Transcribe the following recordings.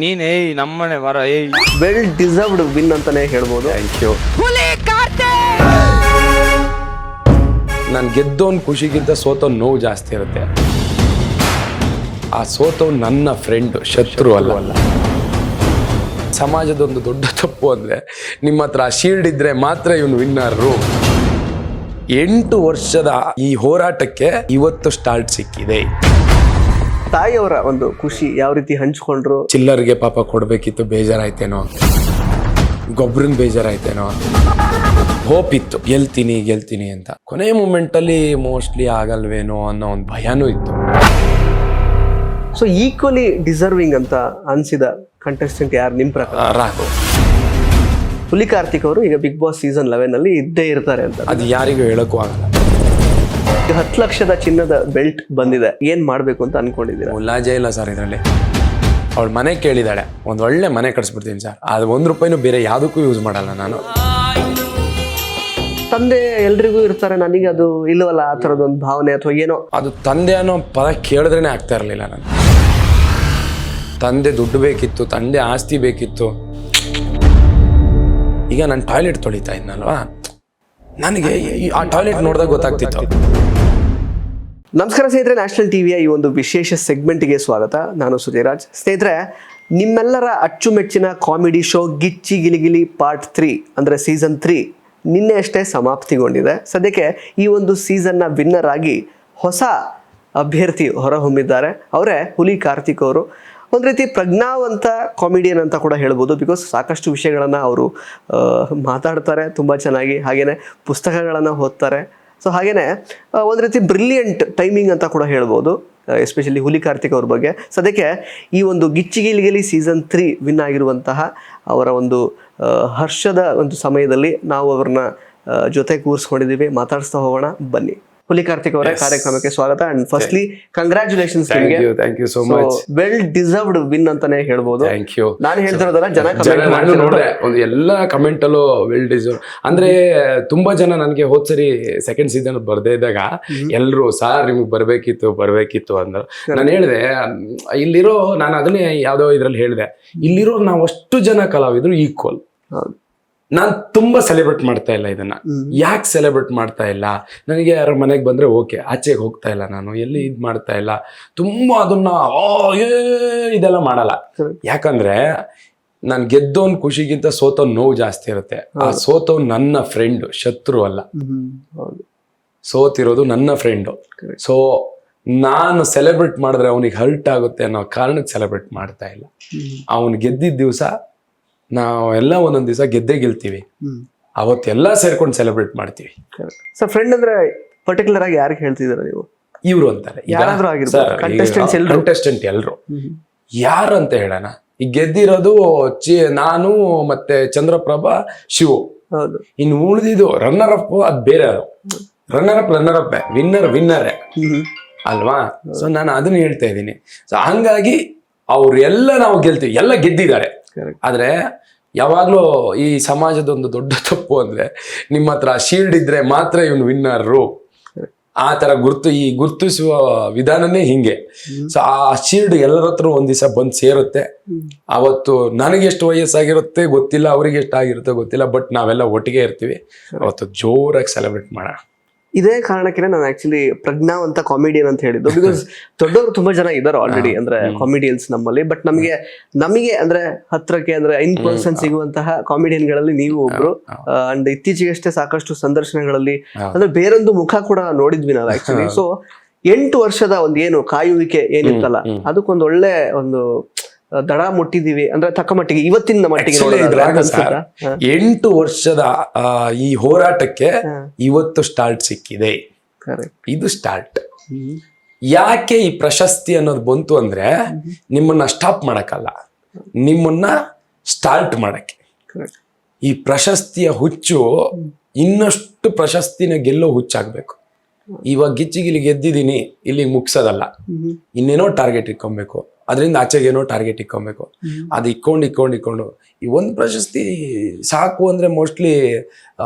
ನೀನ್ ನಮ್ಮನೆ ಮರ ವೆಲ್ ಡಿಸರ್ವ್ಡ್ ವಿನ್ ಅಂತಾನೆ ಹೇಳ್ಬೋದು. Thank you. ನಾನು ಗೆದ್ದೋನ್ ಖುಷಿಗಿಂತ ಸೋತೋನ್ ನೋವು ಜಾಸ್ತಿ ಇರುತ್ತೆ. ಆ ಸೋತವ್ ನನ್ನ ಫ್ರೆಂಡ್, ಶತ್ರು ಅಲ್ಲ. ಸಮಾಜದೊಂದು ದೊಡ್ಡ ತಪ್ಪು ಅಂದ್ರೆ ನಿಮ್ಮ ಹತ್ರ ಶೀಲ್ಡ್ ಇದ್ರೆ ಮಾತ್ರ ಇವನು ವಿನ್ನರು. 8 ವರ್ಷದ ಈ ಹೋರಾಟಕ್ಕೆ ಇವತ್ತು ಸ್ಟಾರ್ಟ್ ಸಿಕ್ಕಿದೆ. ತಾಯಿಯವರ ಒಂದು ಖುಷಿ ಯಾವ ರೀತಿ ಹಂಚ್ಕೊಂಡ್ರು? ಚಿಲ್ಲರ್ಗೆ ಪಾಪ ಕೊಡ್ಬೇಕಿತ್ತು, ಬೇಜಾರಾಯ್ತೇನೋ, ಗೊಬ್ಬರನ್ ಬೇಜಾರಾಯ್ತೇನೋ, ಹೋಪ್ ಇತ್ತು ಗೆಲ್ತೀನಿ ಅಂತ. ಕೊನೆ ಮೂಮೆಂಟ್ ಅಲ್ಲಿ ಮೋಸ್ಟ್ಲಿ ಆಗಲ್ವೇನೋ ಅನ್ನೋ ಒಂದು ಭಯನೂ ಇತ್ತು. ಸೊ ಈಕ್ವಲಿ ಡಿಸರ್ವಿಂಗ್ ಅಂತ ಅನ್ಸಿದ ಕಂಟೆಸ್ಟೆಂಟ್ ಯಾರು ನಿಮ್ ಪ್ರಕಾರ? ರಾಘವ್. ಹುಲಿ ಕಾರ್ತಿಕ್ ಅವರು ಈಗ ಬಿಗ್ ಬಾಸ್ ಸೀಸನ್ 11 ಅಲ್ಲಿ ಇದ್ದೇ ಇರ್ತಾರೆ ಅಂತ. ಅದು ಯಾರಿಗೂ ಹೇಳಕ್ಕೂ ಆಗಲ್ಲ. 10 ಲಕ್ಷದ ಚಿನ್ನದ ಬೆಲ್ಟ್ ಬಂದಿದೆ, ಏನ್ ಮಾಡ್ಬೇಕು ಅಂತ ಅನ್ಕೊಂಡಿದ್ದೀರಾ? ಮುಲಾಜೆ ಇಲ್ಲ ಸರ್ ಇದರಲ್ಲಿ. ಅವಳ ಮನೆ ಕೇಳಿದಾಳೆ, ಒಂದ್ ಒಳ್ಳೆ ಮನೆ ಕಟ್ಸ್ಬಿಡ್ತೀನಿ ಸರ್, ಅದು 1 ರೂಪಾಯಿನೂ ಬೇರೆ ಯಾವುದಕ್ಕೂ ಯೂಸ್ ಮಾಡಲ್ಲ ನಾನು. ತಂದೆ ಎಲ್ರಿಗೂ ಇರ್ತಾರೆ, ನನಗೆ ಅದು ಇಲ್ಲವಲ್ಲ ಆ ಥರದೊಂದು ಭಾವನೆ ಅಥವಾ ಏನೋ. ಅದು ತಂದೆ ಅನ್ನೋ ಪದ ಕೇಳಿದ್ರೇನೆ ಆಗ್ತಾ ಇರಲಿಲ್ಲ ನಾನು. ತಂದೆ ದುಡ್ಡು ಬೇಕಿತ್ತು, ತಂದೆ ಆಸ್ತಿ ಬೇಕಿತ್ತು. ಈಗ ನಾನು ಟಾಯ್ಲೆಟ್ ತೊಳಿತಾ ಇದ್ನಲ್ವಾ, ನನಗೆ ಆ ಟಾಯ್ಲೆಟ್ ನೋಡಿದಾಗ ಗೊತ್ತಾಗ್ತಿತ್ತು. ನಮಸ್ಕಾರ ಸ್ನೇಹಿತರೆ, ನ್ಯಾಷನಲ್ ಟಿವಿಯ ಈ ಒಂದು ವಿಶೇಷ ಸೆಗ್ಮೆಂಟ್ಗೆ ಸ್ವಾಗತ. ನಾನು ಸುಜಯರಾಜ್. ಸ್ನೇಹಿತರೆ, ನಿಮ್ಮೆಲ್ಲರ ಅಚ್ಚುಮೆಚ್ಚಿನ ಕಾಮಿಡಿ ಶೋ ಗಿಚ್ಚಿ ಗಿಲಿಗಿಲಿ ಪಾರ್ಟ್ 3 ಅಂದರೆ ಸೀಸನ್ 3 ನಿನ್ನೆ ಅಷ್ಟೇ ಸಮಾಪ್ತಿಗೊಂಡಿದೆ. ಸದ್ಯಕ್ಕೆ ಈ ಒಂದು ಸೀಸನ್ನ ವಿನ್ನರ್ ಆಗಿ ಹೊಸ ಅಭ್ಯರ್ಥಿ ಹೊರಹೊಮ್ಮಿದ್ದಾರೆ. ಅವರೇ ಹುಲಿ ಕಾರ್ತಿಕ್ ಅವರು. ಒಂದು ರೀತಿ ಪ್ರಜ್ಞಾವಂತ ಕಾಮಿಡಿಯನ್ ಅಂತ ಕೂಡ ಹೇಳ್ಬೋದು. ಬಿಕಾಸ್ ಸಾಕಷ್ಟು ವಿಷಯಗಳನ್ನು ಅವರು ಮಾತಾಡ್ತಾರೆ ತುಂಬ ಚೆನ್ನಾಗಿ, ಹಾಗೆಯೇ ಪುಸ್ತಕಗಳನ್ನು ಓದ್ತಾರೆ. ಸೊ ಹಾಗೆಯೇ ಒಂದು ರೀತಿ ಬ್ರಿಲಿಯಂಟ್ ಟೈಮಿಂಗ್ ಅಂತ ಕೂಡ ಹೇಳ್ಬೋದು, ಎಸ್ಪೆಷಲಿ ಹುಲಿ ಕಾರ್ತಿಕ್ ಅವ್ರ ಬಗ್ಗೆ. ಸದ್ಯಕ್ಕೆ ಈ ಒಂದು ಗಿಚ್ಚಿಗಿಲಿಗಿಲಿ ಸೀಸನ್ 3 ವಿನ್ ಆಗಿರುವಂತಹ ಅವರ ಒಂದು ಹರ್ಷದ ಒಂದು ಸಮಯದಲ್ಲಿ ನಾವು ಅವ್ರನ್ನ ಜೊತೆ ಕೂರಿಸ್ಕೊಂಡಿದ್ದೀವಿ. ಮಾತಾಡಿಸ್ತಾ ಹೋಗೋಣ ಬನ್ನಿ. ಹುಲಿ ಕಾರ್ತಿಕ್ ಅವರ ಕಾರ್ಯಕ್ರಮಕ್ಕೆ ಸ್ವಾಗತ. ಅಂಡ್ ಫಸ್ಟ್ಲಿ ಕಂಗ್ರಾಚುಲೇಷನ್ಸ್ ನಿಮಗೆ. Thank you so much. Well deserved win ಅಂತಾನೆ ಹೇಳ್ಬೋದು. Thank you. ನಾನು ಹೇಳ್ತಿರೋದಲ್ಲ, ಜನ ನೋಡಿದೆ ಒಂದು ಎಲ್ಲ ಕಮೆಂಟ್ ಅಲ್ಲೂ ವೆಲ್ ಡಿಸರ್ವ್. ಅಂದ್ರೆ ತುಂಬಾ ಜನ ನನಗೆ ಹೋದ್ಸರಿ ಸೆಕೆಂಡ್ ಸೀಸನ್ ಬರ್ದೇ ಇದ್ದಾಗ ಎಲ್ರು ಸಾರ್ ನಿಮ್ಗೆ ಬರ್ಬೇಕಿತ್ತು ಅಂದ್ರು. ನಾನು ಹೇಳಿದೆ ಇಲ್ಲಿರೋ, ನಾನು ಅದನ್ನೇ ಯಾವ್ದೋ ಇದ್ರಲ್ಲಿ ಹೇಳಿದೆ, ಇಲ್ಲಿರೋ ನಾವು ಅಷ್ಟು ಜನ ಕಲಾವಿದ್ರು ಈಕ್ವಲ್. ನಾನು ತುಂಬಾ ಸೆಲೆಬ್ರೇಟ್ ಮಾಡ್ತಾ ಇಲ್ಲ ಇದನ್ನ. ಯಾಕೆ ಸೆಲೆಬ್ರೇಟ್ ಮಾಡ್ತಾ ಇಲ್ಲ? ನನಗೆ ಯಾರ ಮನೆಗೆ ಬಂದ್ರೆ ಓಕೆ, ಆಚೆಗೆ ಹೋಗ್ತಾ ಇಲ್ಲ, ನಾನು ಎಲ್ಲಿ ಇದ್ ಮಾಡ್ತಾ ಇಲ್ಲ, ತುಂಬಾ ಅದನ್ನ ಇದೆಲ್ಲ ಮಾಡಲ್ಲ. ಯಾಕಂದ್ರೆ ನಾನು ಗೆದ್ದೋನ್ ಖುಷಿಗಿಂತ ಸೋತೋನ್ ನೋವು ಜಾಸ್ತಿ ಇರುತ್ತೆ. ಆ ಸೋತವ್ ನನ್ನ ಫ್ರೆಂಡ್, ಶತ್ರು ಅಲ್ಲ. ಸೋತಿರೋದು ನನ್ನ ಫ್ರೆಂಡು. ಸೊ ನಾನು ಸೆಲೆಬ್ರೇಟ್ ಮಾಡಿದ್ರೆ ಅವನಿಗೆ ಹರ್ಟ್ ಆಗುತ್ತೆ ಅನ್ನೋ ಕಾರಣಕ್ಕೆ ಸೆಲೆಬ್ರೇಟ್ ಮಾಡ್ತಾ ಇಲ್ಲ. ಅವನು ಗೆದ್ದಿದ್ದ ದಿವಸ ನಾವೆಲ್ಲ ಒಂದೊಂದ್ ದಿವಸ ಗೆಲ್ತೀವಿ, ಅವತ್ತೆಲ್ಲ ಸೇರ್ಕೊಂಡು ಸೆಲೆಬ್ರೇಟ್ ಮಾಡ್ತೀವಿ. ಸರ್, ಫ್ರೆಂಡ್ ಅಂದ್ರೆ ಪರ್ಟಿಕ್ಯುಲರ್ ಆಗಿ ಯಾರಿಗೆ ಹೇಳ್ತಿದ್ದೀರಾ ನೀವು? ಇವ್ರು ಅಂತಾರೆ ಕಂಟೆಸ್ಟೆಂಟ್ ಎಲ್ರು. ಯಾರು ಅಂತ ಹೇಳೋಣ, ಈಗ ಗೆದ್ದಿರೋದು ನಾನು ಮತ್ತೆ ಚಂದ್ರಪ್ರಭಾ, ಶಿವು. ಇನ್ನು ಉಳಿದಿದ್ದು ರನ್ನರ್ ಅಪ್, ಅದ್ ಬೇರೆ. ರನ್ನರ್ ಅಪ್ ವಿನ್ನರೇ ಅಲ್ವಾ? ಸೊ ನಾನು ಅದನ್ನ ಹೇಳ್ತಾ ಇದ್ದೀನಿ. ಸೊ ಹಂಗಾಗಿ ಅವ್ರೆಲ್ಲ ನಾವು ಗೆಲ್ತೀವಿ, ಎಲ್ಲ ಗೆದ್ದಿದ್ದಾರೆ. ಆದ್ರೆ ಯಾವಾಗ್ಲೂ ಈ ಸಮಾಜದೊಂದು ದೊಡ್ಡ ತಪ್ಪು ಅಂದ್ರೆ ನಿಮ್ಮ ಹತ್ರ ಶೀಲ್ಡ್ ಇದ್ರೆ ಮಾತ್ರ ಇವನು ವಿನ್ನರು. ಆ ತರ ಗುರ್ತಿಸುವ ವಿಧಾನನೇ ಹಿಂಗೆ. ಸೊ ಆ ಶೀಲ್ಡ್ ಎಲ್ಲರ ಹತ್ರ ಒಂದ್ ದಿವಸ ಬಂದ್ ಸೇರುತ್ತೆ. ಅವತ್ತು ನನಗೆ ಎಷ್ಟು ವಯಸ್ಸಾಗಿರುತ್ತೆ ಗೊತ್ತಿಲ್ಲ, ಅವ್ರಿಗೆ ಎಷ್ಟಾಗಿರುತ್ತೆ ಗೊತ್ತಿಲ್ಲ, ಬಟ್ ನಾವೆಲ್ಲ ಒಟ್ಟಿಗೆ ಇರ್ತೀವಿ. ಅವತ್ತು ಜೋರಾಗಿ ಸೆಲೆಬ್ರೇಟ್ ಮಾಡೋಣ. ಇದೇ ಕಾರಣಕ್ಕೆ ನಾನು ಆಕ್ಚುಲಿ ಪ್ರಜ್ಞಾವಂತ ಕಾಮಿಡಿಯನ್ ಅಂತ ಹೇಳಿದ್ದು. ಬಿಕಾಸ್ ದೊಡ್ಡವರು ತುಂಬಾ ಜನ ಇದ್ದಾರೆ ಆಲ್ರೆಡಿ, ಅಂದ್ರೆ ಕಾಮಿಡಿಯನ್ಸ್ ನಮ್ಮಲ್ಲಿ. ಬಟ್ ನಮಗೆ ಅಂದ್ರೆ ಹತ್ರಕ್ಕೆ ಅಂದ್ರೆ ಇನ್ ಪರ್ಸನ್ ಸಿಗುವಂತಹ ಕಾಮಿಡಿಯನ್ ಗಳಲ್ಲಿ ನೀವು ಒಬ್ರು. ಅಂಡ್ ಇತ್ತೀಚೆಗಷ್ಟೇ ಸಾಕಷ್ಟು ಸಂದರ್ಶನಗಳಲ್ಲಿ ಅಂದ್ರೆ ಬೇರೊಂದು ಮುಖ ಕೂಡ ನೋಡಿದ್ವಿ ನಾವು ಆಕ್ಚುಲಿ. ಸೊ 8 ವರ್ಷದ ಒಂದು ಏನು ಕಾಯುವಿಕೆ ಏನಿತ್ತಲ್ಲ, ಅದಕ್ಕೊಂದು ಒಳ್ಳೆ ಒಂದು ದಡ ಮುಟ್ಟಿದೀವಿ ಅಂದ್ರೆ ತಕ್ಕ ಮಟ್ಟಿಗೆ, ಇವತ್ತಿನ ಮಟ್ಟಿಗೆ. 8 ವರ್ಷದ ಈ ಹೋರಾಟಕ್ಕೆ ಇವತ್ತು ಸ್ಟಾರ್ಟ್ ಸಿಕ್ಕಿದೆ. ಇದು ಸ್ಟಾರ್ಟ್. ಯಾಕೆ ಈ ಪ್ರಶಸ್ತಿ ಅನ್ನೋದು ಬಂತು ಅಂದ್ರೆ ನಿಮ್ಮನ್ನ ಸ್ಟಾಪ್ ಮಾಡಕ್ಕಲ್ಲ, ನಿಮ್ಮನ್ನ ಸ್ಟಾರ್ಟ್ ಮಾಡಕ್ಕೆ. ಈ ಪ್ರಶಸ್ತಿಯ ಹುಚ್ಚು ಇನ್ನಷ್ಟು ಪ್ರಶಸ್ತಿನ ಗೆಲ್ಲೋ ಹುಚ್ಚಾಗ್ಬೇಕು. ಇವಾಗ ಗಿಚ್ಚಿಗಿಲಿ ಗೆದ್ದಿದ್ದೀನಿ, ಇಲ್ಲಿ ಮುಗ್ಸೋದಲ್ಲ, ಇನ್ನೇನೋ ಟಾರ್ಗೆಟ್ ಇಟ್ಕೊಬೇಕು, ಅದರಿಂದ ಆಚೆಗೇನೋ ಟಾರ್ಗೆಟ್ ಇಟ್ಕೊಬೇಕು. ಅದು ಇಕ್ಕೊಂಡು ಈ ಒಂದು ಪ್ರಶಸ್ತಿ ಸಾಕು ಅಂದ್ರೆ ಮೋಸ್ಟ್ಲಿ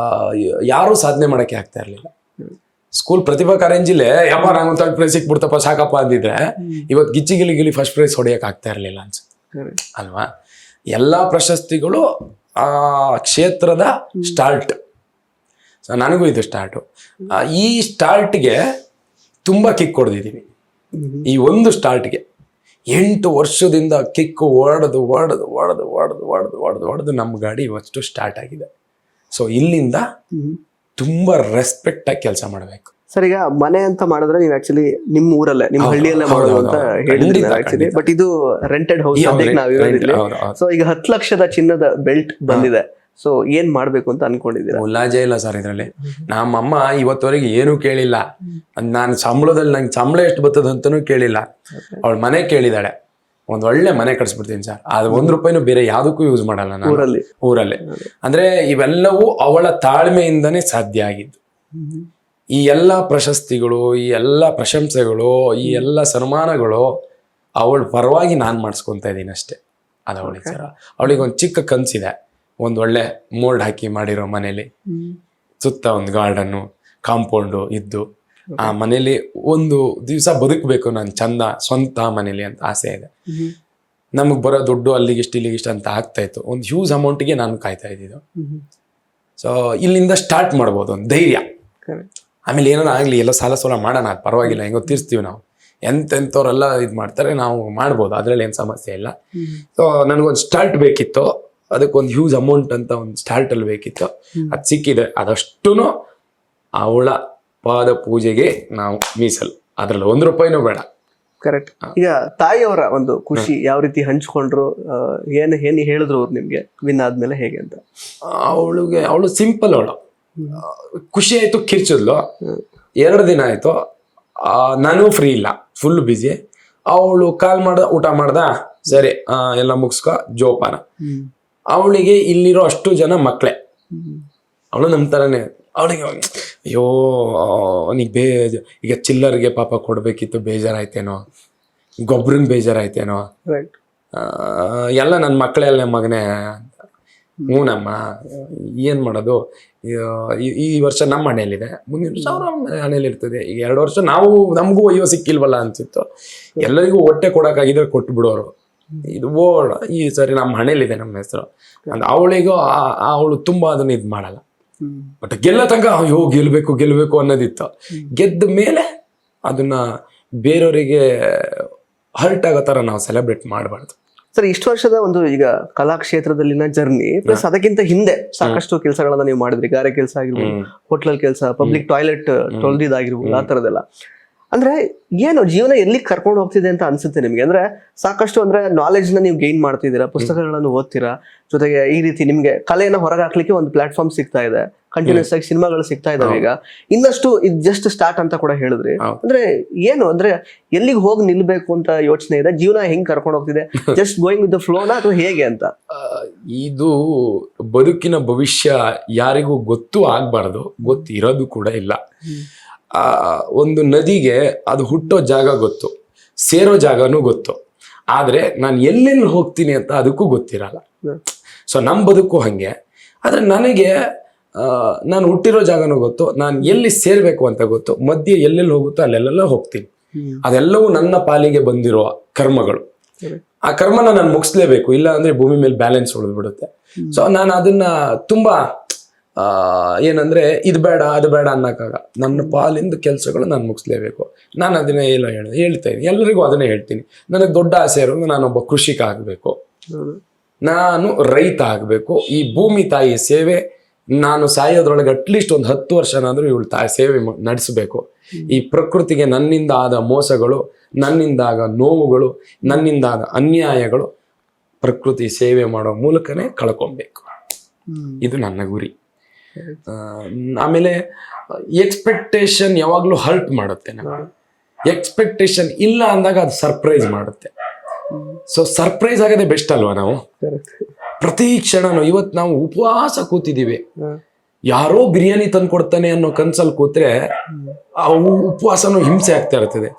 ಯಾರೂ ಸಾಧನೆ ಮಾಡಕ್ಕೆ ಆಗ್ತಾ ಇರ್ಲಿಲ್ಲ. ಸ್ಕೂಲ್ ಪ್ರತಿಭಾ ಕಾರಂಜಿಲೆ ಯಪ್ಪ ನಂಗೊಂದು 3rd ಪ್ರೈಸ್ ಸಿಕ್ಬಿಡ್ತಪ್ಪ ಸಾಕಪ್ಪ ಅಂದಿದ್ರೆ ಇವತ್ತು ಗಿಚ್ಚಿ ಗಿಲಿ ಫಸ್ಟ್ ಪ್ರೈಸ್ ಹೊಡೆಯಕ್ ಆಗ್ತಾ ಇರ್ಲಿಲ್ಲ ಅನ್ಸುತ್ತೆ. ಅಲ್ವಾ? ಎಲ್ಲಾ ಪ್ರಶಸ್ತಿಗಳು ಆ ಕ್ಷೇತ್ರದ ಸ್ಟಾರ್ಟ್. ನನಗೂ ಇದು ಸ್ಟಾರ್ಟು. ಈ ಸ್ಟಾರ್ಟ್ಗೆ ತುಂಬಾ ಕಿಕ್ ಹೊಡೆದಿದ್ದೀವಿ. ಈ ಒಂದು ಸ್ಟಾರ್ಟ್ಗೆ 8 ವರ್ಷದಿಂದ ಕಿಕ್ಕು ಹೊಡೆದು ನಮ್ಮ ಗಾಡಿ ಇವತ್ತು ಸ್ಟಾರ್ಟ್ ಆಗಿದೆ. ಸೊ ಇಲ್ಲಿಂದ ತುಂಬಾ ರೆಸ್ಪೆಕ್ಟ್ ಆಗಿ ಕೆಲಸ ಮಾಡಬೇಕು. ಸರ್, ಈಗ ಮನೆ ಅಂತ ಮಾಡಿದ್ರೆ ನೀವು ಆಕ್ಚುಲಿ ನಿಮ್ಮ ಊರಲ್ಲೇ, ನಿಮ್ಮ ಹಳ್ಳಿಯಲ್ಲೇ ಮಾಡೋದು ಅಂತ ಹೇಳಿದ್ರೆ ಆಕ್ಚುಲಿ, ಬಟ್ ಇದು ರೆಂಟೆಡ್ ಹೌಸ್ ನಾವು ಇರೋದಿಲ್ಲ. ಸೊ ಈಗ 10 ಲಕ್ಷದ ಚಿನ್ನದ ಬೆಲ್ಟ್ ಬಂದಿದೆ. ಸೊ ಏನ್ ಮಾಡ್ಬೇಕು ಅಂತ ಅನ್ಕೊಂಡಿದ್ದೀರಾ? ಮುಲಾಜೆ ಇಲ್ಲ ಸರ್ ಇದ್ರಲ್ಲಿ. ನಮ್ಮಮ್ಮ ಇವತ್ತವರೆಗೆ ಏನೂ ಕೇಳಿಲ್ಲ. ನಾನು ಸಂಬಳದಲ್ಲಿ ನಂಗೆ ಸಂಬಳ ಎಷ್ಟು ಬರ್ತದ ಅಂತಾನೂ ಕೇಳಿಲ್ಲ. ಅವಳ ಮನೆ ಕೇಳಿದಾಳೆ, ಒಂದ್ ಒಳ್ಳೆ ಮನೆ ಕಟ್ಸ್ಬಿಡ್ತೀನಿ ಸರ್, ಅದು 1 ರೂಪಾಯಿನೂ ಬೇರೆ ಯಾವ್ದಕ್ಕೂ ಯೂಸ್ ಮಾಡಲ್ಲ ನಾನು ಊರಲ್ಲಿ. ಅಂದ್ರೆ ಇವೆಲ್ಲವೂ ಅವಳ ತಾಳ್ಮೆಯಿಂದನೇ ಸಾಧ್ಯ ಆಗಿದ್ದು. ಈ ಎಲ್ಲ ಪ್ರಶಸ್ತಿಗಳು, ಈ ಎಲ್ಲ ಪ್ರಶಂಸೆಗಳು, ಈ ಎಲ್ಲ ಸನ್ಮಾನಗಳು ಅವಳ ಪರವಾಗಿ ನಾನು ಮಾಡಿಸ್ಕೊಂತ ಇದ್ದೀನಿ ಅಷ್ಟೇ. ಅದು ಅವಳಿಗೆ ಸರ್. ಅವಳಿಗೆ ಒಂದು ಚಿಕ್ಕ ಕನ್ಸಿದೆ, ಒಂದು ಒಳ್ಳೆ ಮೋಲ್ಡ್ ಹಾಕಿ ಮಾಡಿರೋ ಮನೇಲಿ, ಸುತ್ತ ಒಂದು ಗಾರ್ಡನ್ನು, ಕಾಂಪೌಂಡು ಇದ್ದು, ಆ ಮನೇಲಿ ಒಂದು ದಿವಸ ಬದುಕಬೇಕು ನಾನು ಚಂದ ಸ್ವಂತ ಮನೇಲಿ ಅಂತ ಆಸೆ ಇದೆ. ನಮಗ್ ಬರೋ ದುಡ್ಡು ಇಲ್ಲಿಗಿಷ್ಟು ಅಂತ ಆಗ್ತಾ ಇತ್ತು. ಒಂದು ಹ್ಯೂಜ್ ಅಮೌಂಟ್ಗೆ ನಾನು ಕಾಯ್ತಾ ಇದ್ದಿದ್ದು. ಸೊ ಇಲ್ಲಿಂದ ಸ್ಟಾರ್ಟ್ ಮಾಡ್ಬೋದು, ಒಂದು ಧೈರ್ಯ. ಆಮೇಲೆ ಏನಾರ ಆಗ್ಲಿ, ಎಲ್ಲ ಸಾಲ ಮಾಡೋಣ, ಪರವಾಗಿಲ್ಲ, ಹೆಂಗೋ ತೀರ್ಸ್ತೀವಿ ನಾವು. ಎಂತೆಂಥವ್ರೆಲ್ಲ ಇದು ಮಾಡ್ತಾರೆ, ನಾವು ಮಾಡ್ಬೋದು, ಅದ್ರಲ್ಲಿ ಏನು ಸಮಸ್ಯೆ ಇಲ್ಲ. ಸೊ ನನಗೊಂದು ಸ್ಟಾರ್ಟ್ ಬೇಕಿತ್ತು, ಅದಕ್ಕೊಂದು ಹ್ಯೂಜ್ ಅಮೌಂಟ್ ಅಂತ ಒಂದು ಸ್ಟಾರ್ಟ್ ಅಲ್ಲಿ ಬೇಕಿತ್ತು. ಅದು ಸಿಕ್ಕಿದೆ. ಅದಷ್ಟೂ ಅವಳ ಪಾದ ಪೂಜೆಗೆ ನಾವು ಮೀಸಲು, ಅದ್ರಲ್ಲಿ 1 ರೂಪಾಯಿನೂ ಬೇಡ. ಕರೆಕ್ಟ್. ಈಗ ತಾಯಿಯವರ ಒಂದು ಖುಷಿ ಯಾವ ರೀತಿ ಹಂಚ್ಕೊಂಡ್ರು, ಏನು ಹೇಳಿದ್ರು ಅವ್ರು ನಿಮ್ಗೆ ವಿನ್ ಆದ್ಮೇಲೆ ಹೇಗೆ ಅಂತ? ಅವಳು ಸಿಂಪಲ್, ಅವಳು ಖುಷಿ ಆಯ್ತು, ಕಿರ್ಚಿದ್ಲು. 2 ದಿನ ಆಯ್ತು, ನಾನು ಫ್ರೀ ಇಲ್ಲ, ಫುಲ್ ಬ್ಯುಸಿ. ಅವಳು ಕಾಲ್ ಊಟ ಮಾಡ್ದ, ಸರಿ ಎಲ್ಲ ಮುಗಿಸ್ಕೊ ಜೋಪಾನ. ಅವಳಿಗೆ ಇಲ್ಲಿರೋ ಅಷ್ಟು ಜನ ಮಕ್ಕಳೇ, ಅವಳು ನಮ್ಮ ಥರನೇ. ಅವಳಿಗೆ ಅಯ್ಯೋ ಅವನಿಗೆ ಈಗ ಚಿಲ್ಲರ್ಗೆ ಪಾಪ ಕೊಡ್ಬೇಕಿತ್ತು, ಬೇಜಾರಾಯ್ತೇನೋ, ಗೊಬ್ಬರನ್ ಬೇಜಾರಾಯ್ತೇನೋ, ಎಲ್ಲ ನನ್ನ ಮಕ್ಕಳೆಲ್ಲ ಮಗನೇ. ಹ್ಞೂನಮ್ಮ, ಏನು ಮಾಡೋದು, ಈ ವರ್ಷ ನಮ್ಮ ಮನೇಲಿದೆ, ಮುಂದಿನ ವರ್ಷ ಅವ್ರ ಮನೇಲಿ ಇರ್ತದೆ. ಈಗ 2 ವರ್ಷ ನಮಗೂ ಅಯ್ಯೋ ಸಿಕ್ಕಿಲ್ವಲ್ಲ ಅನ್ಸಿತ್ತು. ಎಲ್ಲರಿಗೂ ಹೊಟ್ಟೆ ಕೊಡೋಕ್ಕಾಗಿದ್ರೆ ಕೊಟ್ಟು ಬಿಡೋರು. ಇದು ಈ ಸರಿ ನಮ್ಮ ಮನೇಲಿದೆ ನಮ್ಮ ಹೆಸರು ಅಂತ. ಅವಳು ತುಂಬಾ ಅದನ್ನ ಇದು ಮಾಡಲ್ಲ. ಬಟ್ ಗೆಲ್ಲ ತನಕ ಅಯ್ಯೋ ಗೆಲ್ಬೇಕು ಅನ್ನೋದಿತ್ತು. ಗೆದ್ದ ಮೇಲೆ ಅದನ್ನ ಬೇರೆಯವರಿಗೆ ಹರ್ಟ್ ಆಗೋ ಥರ ನಾವು ಸೆಲೆಬ್ರೇಟ್ ಮಾಡಬಾರ್ದು. ಸರ್, ಇಷ್ಟು ವರ್ಷದ ಒಂದು ಈಗ ಕಲಾ ಕ್ಷೇತ್ರದಲ್ಲಿನ ಜರ್ನಿ ಪ್ಲಸ್ ಅದಕ್ಕಿಂತ ಹಿಂದೆ ಸಾಕಷ್ಟು ಕೆಲಸಗಳನ್ನ ನೀವು ಮಾಡಿದ್ರಿ. ಗಾರೆ ಕೆಲಸ ಆಗಿರ್ಬೋದು, ಹೋಟ್ಲಲ್ ಕೆಲಸ, ಪಬ್ಲಿಕ್ ಟಾಯ್ಲೆಟ್ ತೊಳೆದಿದ್ದಾಗಿರ್ಬೋದು, ಆ ಥರದ್ದೆಲ್ಲ. ಅಂದ್ರೆ ಏನು ಜೀವನ ಎಲ್ಲಿ ಕರ್ಕೊಂಡು ಹೋಗ್ತಿದೆ ಅಂತ ಅನ್ಸುತ್ತೆ ನಿಮ್ಗೆ? ಅಂದ್ರೆ ಸಾಕಷ್ಟು ಅಂದ್ರೆ ನಾಲೆಡ್ಜ್ ನ ನೀವು ಗೈನ್ ಮಾಡ್ತಿದ್ದೀರಾ, ಪುಸ್ತಕಗಳನ್ನು ಓದ್ತೀರಾ, ಜೊತೆಗೆ ಈ ರೀತಿ ನಿಮ್ಗೆ ಕಲೆಯನ್ನ ಹೊರಗೆ ಹಾಕ್ಲಿಕ್ಕೆ ಒಂದು ಪ್ಲಾಟ್ಫಾರ್ಮ್ ಸಿಗ್ತಾ ಇದೆ, ಕಂಟಿನ್ಯೂಸ್ ಆಗಿ ಸಿನಿಮಾಗಳು ಸಿಗ್ತಾ ಇದಾವೆ. ಈಗ ಇನ್ನಷ್ಟು ಇದು ಜಸ್ಟ್ ಸ್ಟಾರ್ಟ್ ಅಂತ ಕೂಡ ಹೇಳಿದ್ರಿ. ಅಂದ್ರೆ ಏನು ಅಂದ್ರೆ ಎಲ್ಲಿಗೆ ಹೋಗಿ ನಿಲ್ಬೇಕು ಅಂತ ಯೋಚನೆ ಇದೆ? ಜೀವನ ಹೆಂಗ್ ಕರ್ಕೊಂಡು ಹೋಗ್ತಿದೆ? ಜಸ್ಟ್ ಗೋಯಿಂಗ್ ವಿತ್ ದ ಫ್ಲೋನಾ ಅಥವಾ ಹೇಗೆ ಅಂತ? ಇದು ಬದುಕಿನ ಭವಿಷ್ಯ ಯಾರಿಗೂ ಗೊತ್ತು ಆಗ್ಬಾರ್ದು, ಗೊತ್ತಿರೋದು ಕೂಡ ಇಲ್ಲ. ಒಂದು ನದಿಗೆ ಅದು ಹುಟ್ಟೋ ಜಾಗ ಗೊತ್ತು, ಸೇರೋ ಜಾಗನೂ ಗೊತ್ತು, ಆದ್ರೆ ನಾನು ಎಲ್ಲೆಲ್ಲಿ ಹೋಗ್ತೀನಿ ಅಂತ ಅದಕ್ಕೂ ಗೊತ್ತಿರಲ್ಲ. ಸೊ ನಮ್ಮ ಬದುಕು ಹಂಗೆ. ಆದ್ರೆ ನನಗೆ ನಾನು ಹುಟ್ಟಿರೋ ಜಾಗನೂ ಗೊತ್ತು, ನಾನು ಎಲ್ಲಿ ಸೇರ್ಬೇಕು ಅಂತ ಗೊತ್ತು, ಮಧ್ಯೆ ಎಲ್ಲೆಲ್ಲಿ ಹೋಗುತ್ತೋ ಅಲ್ಲೆಲ್ಲ ಹೋಗ್ತೀನಿ. ಅದೆಲ್ಲವೂ ನನ್ನ ಪಾಲಿಗೆ ಬಂದಿರುವ ಕರ್ಮಗಳು. ಆ ಕರ್ಮನ ನಾನು ಮುಗಿಸ್ಲೇಬೇಕು, ಇಲ್ಲ ಅಂದ್ರೆ ಭೂಮಿ ಮೇಲೆ ಬ್ಯಾಲೆನ್ಸ್ ಉಳಿದ್ಬಿಡುತ್ತೆ. ಸೊ ನಾನು ಅದನ್ನ ತುಂಬಾ ಏನಂದ್ರೆ ಇದು ಬೇಡ ಅದು ಬೇಡ ಅನ್ನಕ್ಕಾಗ, ನನ್ನ ಪಾಲಿಂದ ಕೆಲಸಗಳು ನಾನು ಮುಗಿಸ್ಲೇಬೇಕು. ನಾನು ಅದನ್ನೇ ಹೇಳ್ತಾ ಇದ್ದೀನಿ, ಎಲ್ಲರಿಗೂ ಅದನ್ನೇ ಹೇಳ್ತೀನಿ. ನನಗೆ ದೊಡ್ಡ ಆಸೆ ಇರೋದು ನಾನೊಬ್ಬ ಕೃಷಿಕ ಆಗಬೇಕು, ನಾನು ರೈತ ಆಗಬೇಕು. ಈ ಭೂಮಿ ತಾಯಿ ಸೇವೆ ನಾನು ಸಾಯೋದ್ರೊಳಗೆ ಅಟ್ಲೀಸ್ಟ್ ಒಂದು 10 ವರ್ಷನಾದ್ರೂ ಇವಳು ತಾಯಿ ಸೇವೆ ನಡೆಸಬೇಕು. ಈ ಪ್ರಕೃತಿಗೆ ನನ್ನಿಂದ ಆದ ಮೋಸಗಳು, ನನ್ನಿಂದ ಆಗ ನೋವುಗಳು, ನನ್ನಿಂದ ಆದ ಅನ್ಯಾಯಗಳು ಪ್ರಕೃತಿ ಸೇವೆ ಮಾಡೋ ಮೂಲಕನೇ ಕಳ್ಕೊಬೇಕು. ಇದು ನನ್ನ ಗುರಿ. ಆಮೇಲೆ ಎಕ್ಸ್ಪೆಕ್ಟೇಷನ್ ಯಾವಾಗ್ಲೂ ಹರ್ಟ್ ಮಾಡುತ್ತೆ. ಎಕ್ಸ್ಪೆಕ್ಟೇಷನ್ ಇಲ್ಲ ಅಂದಾಗ ಅದು ಸರ್ಪ್ರೈಸ್ ಮಾಡುತ್ತೆ. ಸೊ ಸರ್ಪ್ರೈಸ್ ಆಗೋದೇ ಬೆಸ್ಟ್ ಅಲ್ವಾ? ನಾವು ಪ್ರತಿ ಕ್ಷಣನು ಇವತ್ತು ನಾವು ಉಪವಾಸ ಕೂತಿದ್ದೀವಿ, ಯಾರೋ ಬಿರಿಯಾನಿ ತಂದು ಕೊಡ್ತಾನೆ ಅನ್ನೋ ಕನ್ಸಲ್ಲಿ ಕೂತ್ರೆ ಆ ಉಪವಾಸನೂ ಹಿಂಸೆ ಆಗ್ತಾ ಇರ್ತದೆ.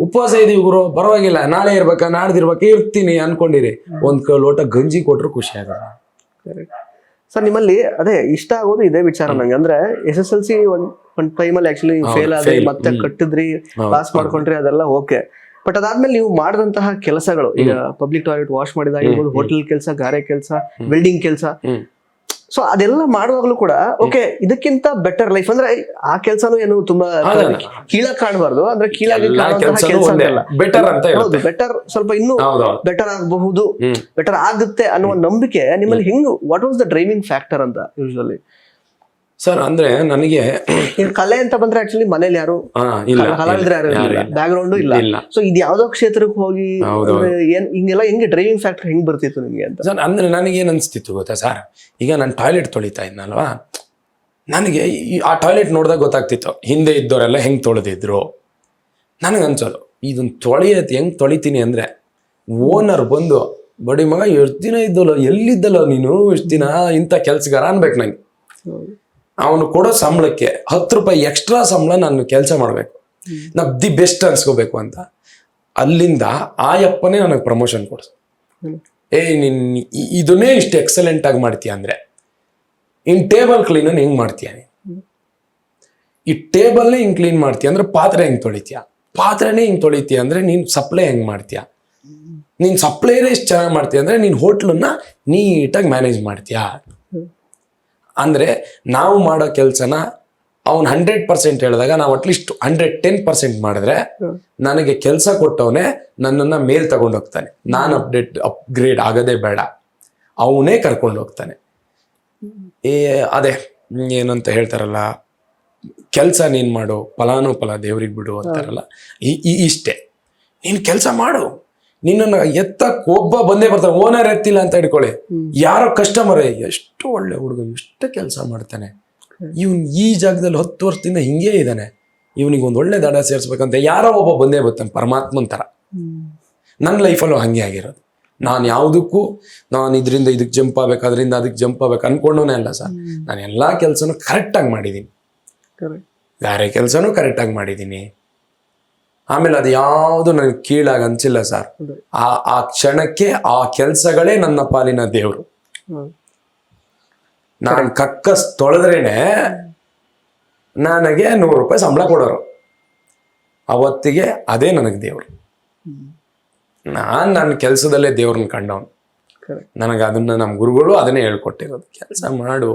ಉಪವಾಸ ಇದೀವಿ ಗುರು, ಪರವಾಗಿಲ್ಲ, ನಾಳೆ ಇರ್ಬೇಕಾ ನಾಡ್ದಿರ್ಬೇಕಾ ಇರ್ತೀನಿ ಅನ್ಕೊಂಡಿರಿ, ಒಂದ್ ಲೋಟ ಗಂಜಿ ಕೊಟ್ರು ಖುಷಿ ಆಗಲ್ಲ. ಸರ್, ನಿಮ್ಮಲ್ಲಿ ಅದೇ ಇಷ್ಟ ಆಗೋದು ಇದೇ ವಿಚಾರ ನಂಗೆ. ಅಂದ್ರೆ SSLC ಒಂದ್ ಟೈಮಲ್ಲಿ ಆಕ್ಚುಲಿ ಫೇಲ್ ಆದ್ರೆ ಮತ್ತೆ ಕಟ್ಟಿದ್ರಿ, ಪಾಸ್ ಮಾಡ್ಕೊಂಡ್ರಿ, ಅದೆಲ್ಲ ಓಕೆ. ಬಟ್ ಅದಾದ್ಮೇಲೆ ನೀವು ಮಾಡಿದಂತಹ ಕೆಲಸಗಳು, ಈಗ ಪಬ್ಲಿಕ್ ಟಾಯ್ಲೆಟ್ ವಾಶ್ ಮಾಡಿದಾಗಿರ್ಬೋದು, ಹೋಟೆಲ್ ಕೆಲಸ, ಗಾರೆ ಕೆಲಸ, ಬಿಲ್ಡಿಂಗ್ ಕೆಲಸ, ಸೊ ಅದೆಲ್ಲ ಮಾಡುವಾಗ್ಲೂ ಕೂಡ ಓಕೆ ಇದಕ್ಕಿಂತ ಬೆಟರ್ ಲೈಫ್ ಅಂದ್ರೆ ಆ ಕೆಲ್ಸನೂ ಏನು ತುಂಬಾ ಕೀಳಾಗಿ ಕಾಣಬಾರ್ದು, ಅಂದ್ರೆ ಕೀಳಾಗಿ ಕಾಣುವಂತಹ ಕೆಲಸ ಅಲ್ಲ, ಬೆಟರ್ ಅಂತ ಹೌದು, ಬೆಟರ್ ಸ್ವಲ್ಪ ಇನ್ನೂ ಬೆಟರ್ ಆಗಬಹುದು, ಬೆಟರ್ ಆಗುತ್ತೆ ಅನ್ನುವ ನಂಬಿಕೆ ನಿಮ್ಮಲ್ಲಿ ಹೆಂಗ್, what was the driving factor ಅಂತ ಯೂಶುವಲಿ? ಸರ್ ಅಂದ್ರೆ ನನಗೆ ಕಲೆ ಅಂತ ಬಂದ್ರೆ ಆಕ್ಚುಲಿ ಮನೇಲಿ ಯಾರು ಕಲಾವಿದ್ರೆ ಯಾರು ಬ್ಯಾಕ್ ಗ್ರೌಂಡ್ ಇಲ್ಲ, ಸೊ ಇದು ಯಾವ್ದೋ ಕ್ಷೇತ್ರಕ್ಕೆ ಹೋಗಿ ಏನ್ ಹಿಂಗೆಲ್ಲ ಹೆಂಗೆ ಡ್ರೈವಿಂಗ್ ಫ್ಯಾಕ್ಟರ್ ಹೆಂಗ್ ಬರ್ತಿತ್ತು ನಿಮ್ಗೆ ಅಂತ? ಸರ್ ಅಂದ್ರೆ ನನಗೆ ಏನ್ ಅನ್ಸ್ತಿತ್ತು ಗೊತ್ತಾ ಸರ್, ಈಗ ನಾನು ಟಾಯ್ಲೆಟ್ ತೊಳಿತಾ ಇದ್ನಲ್ವಾ, ನನಗೆ ಆ ಟಾಯ್ಲೆಟ್ ನೋಡಿದಾಗ ಗೊತ್ತಾಗ್ತಿತ್ತು ಹಿಂದೆ ಇದ್ದವರೆಲ್ಲ ಹೆಂಗ್ ತೊಳೆದಿದ್ರು. ನನಗೆ ಅನ್ಸೋದು ಇದನ್ನ ಹೆಂಗ್ ತೊಳಿತೀನಿ ಅಂದ್ರೆ, ಓನರ್ ಬಂದು ಬಡಿ ಮಗ ಎಷ್ಟು ದಿನ ಇದ್ದಲ್ಲ, ಎಲ್ಲಿದ್ದಲ್ಲ ನೀನು ಇಷ್ಟು ದಿನ, ಇಂಥ ಕೆಲ್ಸಗಾರ ಅನ್ಬೇಕು ನಂಗೆ. ಅವನು ಕೊಡೋ ಸಂಬಳಕ್ಕೆ 10 ರೂಪಾಯಿ ಎಕ್ಸ್ಟ್ರಾ ಸಂಬಳ ನಾನು ಕೆಲಸ ಮಾಡ್ಬೇಕು, ನಾವ್ ದಿ ಬೆಸ್ಟ್ ಅನ್ಸ್ಕೋಬೇಕು ಅಂತ. ಅಲ್ಲಿಂದ ಆ ಯಪ್ಪನೇ ನನಗೆ ಪ್ರಮೋಷನ್ ಕೊಡ್ಸ, ನೀನ್ ಇದನ್ನೇ ಇಷ್ಟು ಎಕ್ಸಲೆಂಟ್ ಆಗಿ ಮಾಡ್ತೀಯ ಅಂದ್ರೆ, ಇನ್ ಟೇಬಲ್ ಕ್ಲೀನ್ ಹೆಂಗ್ ಮಾಡ್ತೀಯ ನೀನ್, ಈ ಟೇಬಲ್ನೇ ಹಿಂಗ್ ಕ್ಲೀನ್ ಮಾಡ್ತೀಯ ಅಂದ್ರೆ ಪಾತ್ರೆ ಹೆಂಗ್ ತೊಳಿತೀಯ, ಪಾತ್ರೆನೇ ಹಿಂಗ್ ತೊಳಿತೀಯ ಅಂದ್ರೆ ನೀನ್ ಸಪ್ಲೈ ಹೆಂಗ್ ಮಾಡ್ತೀಯ, ನೀನ್ ಸಪ್ಲೈನೇ ಇಷ್ಟು ಚೆನ್ನಾಗಿ ಮಾಡ್ತೀಯ ಅಂದ್ರೆ ನೀನ್ ಹೋಟ್ಲನ್ನ ನೀಟಾಗಿ ಮ್ಯಾನೇಜ್ ಮಾಡ್ತೀಯ. ಅಂದ್ರೆ ನಾವು ಮಾಡೋ ಕೆಲ್ಸನ ಅವ್ನು 100% ಹೇಳಿದಾಗ ನಾವು ಅಟ್ಲೀಸ್ಟ್ 110% ಮಾಡಿದ್ರೆ ನನಗೆ ಕೆಲಸ ಕೊಟ್ಟವನೇ ನನ್ನನ್ನ ಮೇಲ್ ತಗೊಂಡು ಹೋಗ್ತಾನೆ. ನಾನು ಅಪ್ಗ್ರೇಡ್ ಆಗೋದೇ ಬೇಡ, ಅವನೇ ಕರ್ಕೊಂಡು ಹೋಗ್ತಾನೆ. ಅದೇ ಏನಂತ ಹೇಳ್ತಾರಲ್ಲ, ಕೆಲಸ ನೀನ್ ಮಾಡು, ಫಲಾನುಫಲ ದೇವ್ರಿಗೆ ಬಿಡು ಅಂತಾರಲ್ಲ, ಇಷ್ಟೇ. ನೀನ್ ಕೆಲಸ ಮಾಡು, ನಿನ್ನ ಎತ್ತಕ್ ಒಬ್ಬ ಬಂದೇ ಬರ್ತಾನೆ. ಓನರ್ ಎತ್ತಿಲ್ಲ ಅಂತ ಇಟ್ಕೊಳ್ಳಿ, ಯಾರೋ ಕಸ್ಟಮರ್, ಎಷ್ಟು ಒಳ್ಳೆ ಹುಡುಗ, ಎಷ್ಟು ಕೆಲಸ ಮಾಡ್ತಾನೆ ಇವನ್, ಈ ಜಾಗದಲ್ಲಿ 10 ವರ್ಷದಿಂದ ಹಿಂಗೇ ಇದ್ದಾನೆ, ಇವನಿಗೆ ಒಂದು ಒಳ್ಳೆ ದಡ ಸೇರ್ಸ್ಬೇಕಂತ ಯಾರೋ ಒಬ್ಬ ಬಂದೇ ಬರ್ತಾನೆ, ಪರಮಾತ್ಮನ್ ತರ. ನನ್ನ ಲೈಫಲ್ಲೂ ಹಂಗೆ ಆಗಿರೋದು. ನಾನು ಯಾವುದಕ್ಕೂ ನಾನು ಇದರಿಂದ ಇದಕ್ಕೆ ಜಂಪ್ ಆಗ್ಬೇಕು, ಅದರಿಂದ ಅದಕ್ಕೆ ಜಂಪ್ ಆಗ್ಬೇಕು ಅನ್ಕೊಂಡವನೇ ಅಲ್ಲ ಸರ್. ನಾನು ಎಲ್ಲಾ ಕೆಲಸನೂ ಕರೆಕ್ಟಾಗಿ ಮಾಡಿದ್ದೀನಿ, ಬೇರೆ ಕೆಲಸನೂ ಕರೆಕ್ಟಾಗಿ ಮಾಡಿದ್ದೀನಿ. ಆಮೇಲೆ ಅದು ಯಾವುದು ನನಗೆ ಕೀಳಾಗಿ ಅನ್ಸಿಲ್ಲ ಸರ್. ಆ ಕ್ಷಣಕ್ಕೆ ಆ ಕೆಲಸಗಳೇ ನನ್ನ ಪಾಲಿನ ದೇವ್ರು. ನಾನು ಕಕ್ಕಸ್ ತೊಳೆದ್ರೇನೆ ನನಗೆ 100 ರೂಪಾಯಿ ಸಂಬಳ ಕೊಡೋರು, ಅವತ್ತಿಗೆ ಅದೇ ನನಗೆ ದೇವ್ರು. ನನ್ನ ಕೆಲಸದಲ್ಲೇ ದೇವ್ರನ್ನ ಕಂಡವನು. ನನಗೆ ಅದನ್ನ ನಮ್ಮ ಗುರುಗಳು ಅದನ್ನೇ ಹೇಳ್ಕೊಟ್ಟಿರೋದು, ಕೆಲಸ ಮಾಡು.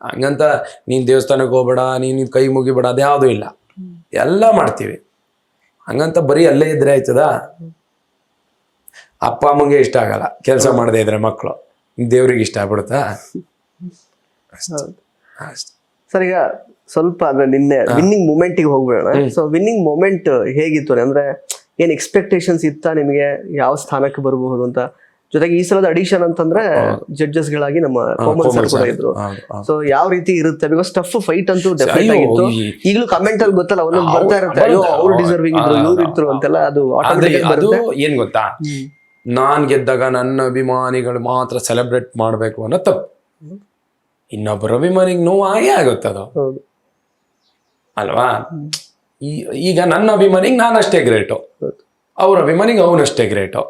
ಹಂಗಂತ ನೀನ್ ದೇವಸ್ಥಾನಕ್ಕೆ ಹೋಗ್ಬೇಡ, ನೀನ್ ಕೈ ಮುಗಿಬೇಡ, ಅದ್ಯಾವುದೂ ಇಲ್ಲ, ಎಲ್ಲ ಮಾಡ್ತೀವಿ. ಹಂಗಂತ ಬರೀ ಅಲ್ಲೇ ಇದ್ರೆ ಆಯ್ತದ? ಅಪ್ಪ ಅಮ್ಮಂಗೆ ಇಷ್ಟ ಆಗಲ್ಲ ಕೆಲಸ ಮಾಡದೇ ಇದ್ರೆ ಮಕ್ಕಳು, ದೇವ್ರಿಗೆ ಇಷ್ಟ ಆಗ್ಬಿಡುತ್ತಾ? ಸರ್, ಈಗ ಸ್ವಲ್ಪ ಅಂದ್ರೆ ನಿನ್ನೆ ವಿನ್ನಿಂಗ್ ಮೂಮೆಂಟಿಗೆ ಹೋಗ್ಬೇಡ. ಸೊ ವಿನ್ನಿಂಗ್ ಮೂಮೆಂಟ್ ಹೇಗಿತ್ತು ಅಂದ್ರೆ, ಏನ್ ಎಕ್ಸ್ಪೆಕ್ಟೇಷನ್ಸ್ ಇತ್ತ ನಿಮಗೆ, ಯಾವ ಸ್ಥಾನಕ್ಕೆ ಬರಬಹುದು ಅಂತ? ಜೊತೆಗೆ ಈ ಸಲದ ಅಡಿಷನ್ ಅಂತಂದ್ರೆ ಜಡ್ಜಸ್ ಗಳಾಗಿ ನಮ್ಮ ಕೋಮಲ್ ಸರ್ ಕೂಡ ಇದ್ರು. ಸೊ ಯಾವ ರೀತಿ ಇರುತ್ತೆ? ಬಿಕಾಸ್ ಟಫ್ ಫೈಟ್ ಅಂತೂ ಡೆಫಿನೆಟ್ ಆಗಿತ್ತು. ಈಗಲೂ ಕಮೆಂಟ್ ಅಲ್ಲಿ ಗೊತ್ತಲ್ಲ, ಒಂದೊಂದು ಬರ್ತಾ ಇರುತ್ತೆ, ಅಯ್ಯೋ ಅವ್ರು ಡಿಸರ್ವಿಂಗ್ ಇದ್ರು, ಇವ್ರು ಇದ್ರು ಅಂತೆಲ್ಲ. ಅದು ಏನ್ ಗೊತ್ತಾ, ನಾನ್ ಗೆದ್ದಾಗ ನನ್ನ ಅಭಿಮಾನಿಗಳು ಮಾತ್ರ ಸೆಲೆಬ್ರೇಟ್ ಮಾಡ್ಬೇಕು ಅನ್ನೋ ತಪ್ಪು. ಇನ್ನೊಬ್ಬರ ಅಭಿಮಾನಿಗೆ ನೋವು ಆಗೇ ಆಗುತ್ತೆ ಅದು, ಅಲ್ವಾ? ಈಗ ನನ್ನ ಅಭಿಮಾನಿಗೆ ನಾನಷ್ಟೇ ಗ್ರೇಟು, ಅವ್ರ ಅಭಿಮಾನಿಗೆ ಅವನಷ್ಟೇ ಗ್ರೇಟು.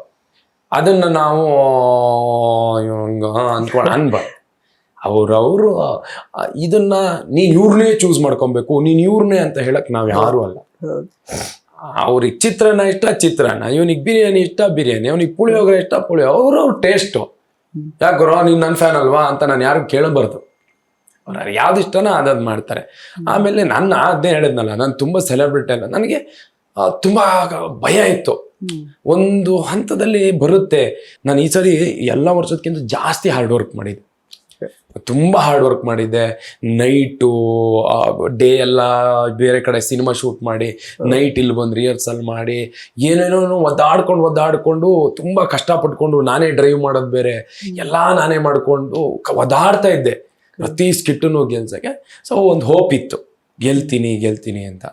ಅದನ್ನ ನಾವು ಅನ್ಕೊಂಡು ಅನ್ಬಾರ್ದು. ಅವ್ರವರು ಇದನ್ನ ನೀನ್ ಇವ್ರನ್ನೇ ಚೂಸ್ ಮಾಡ್ಕೊಬೇಕು, ನೀನ್ ಇವ್ರನ್ನೇ ಅಂತ ಹೇಳಕ್ ನಾವ್ ಯಾರು ಅಲ್ಲ. ಅವ್ರಿಗೆ ಚಿತ್ರಾನ್ನ ಇಷ್ಟ ಚಿತ್ರಾನ್ನ, ಇವನಿಗೆ ಬಿರಿಯಾನಿ ಇಷ್ಟ ಬಿರಿಯಾನಿ, ಅವನಿಗೆ ಪುಳಿಯೋಗರೆ ಇಷ್ಟ ಪುಳಿಯೋಗರೆ, ಅವ್ರವ್ರ ಟೇಸ್ಟು. ಯಾಕೋ ನೀನ್ ನನ್ನ ಫ್ಯಾನ್ ಅಲ್ವಾ ಅಂತ ನಾನು ಯಾರು ಕೇಳಬಾರ್ದು. ಅವ್ರು ಯಾವ್ದು ಇಷ್ಟನೋ ಅದ್ ಮಾಡ್ತಾರೆ. ಆಮೇಲೆ ನನ್ನ ಅದನ್ನೇ ಹೇಳಿದ್ನಲ್ಲ, ನಾನು ತುಂಬಾ ಸೆಲೆಬ್ರಿಟಿ ಅಲ್ಲ, ನನಗೆ ತುಂಬಾ ಭಯ ಇತ್ತು. ಒಂದು ಹಂತದಲ್ಲಿ ಬರುತ್ತೆ. ನಾನು ಈ ಸರಿ ಎಲ್ಲ ವರ್ಷಕ್ಕಿಂತ ಜಾಸ್ತಿ ಹಾರ್ಡ್ ವರ್ಕ್ ಮಾಡಿದ್ದೆ, ತುಂಬಾ ಹಾರ್ಡ್ ವರ್ಕ್ ಮಾಡಿದ್ದೆ. ನೈಟು ಡೇ ಎಲ್ಲ ಬೇರೆ ಕಡೆ ಸಿನಿಮಾ ಶೂಟ್ ಮಾಡಿ, ನೈಟ್ ಇಲ್ಲಿ ಬಂದು ರಿಹರ್ಸಲ್ ಮಾಡಿ, ಏನೇನೋ ಒದ್ದಾಡ್ಕೊಂಡು ತುಂಬಾ ಕಷ್ಟಪಟ್ಕೊಂಡು, ನಾನೇ ಡ್ರೈವ್ ಮಾಡೋದು ಬೇರೆ, ಎಲ್ಲ ನಾನೇ ಮಾಡ್ಕೊಂಡು ಒದ್ದಾಡ್ತಾ ಇದ್ದೆ ಪ್ರತಿ ಸ್ಕಿಟ್ಟನ್ನು ಗೆಲ್ಸಕ್ಕೆ. ಸೊ ಒಂದು ಹೋಪ್ ಇತ್ತು, ಗೆಲ್ತೀನಿ ಅಂತ.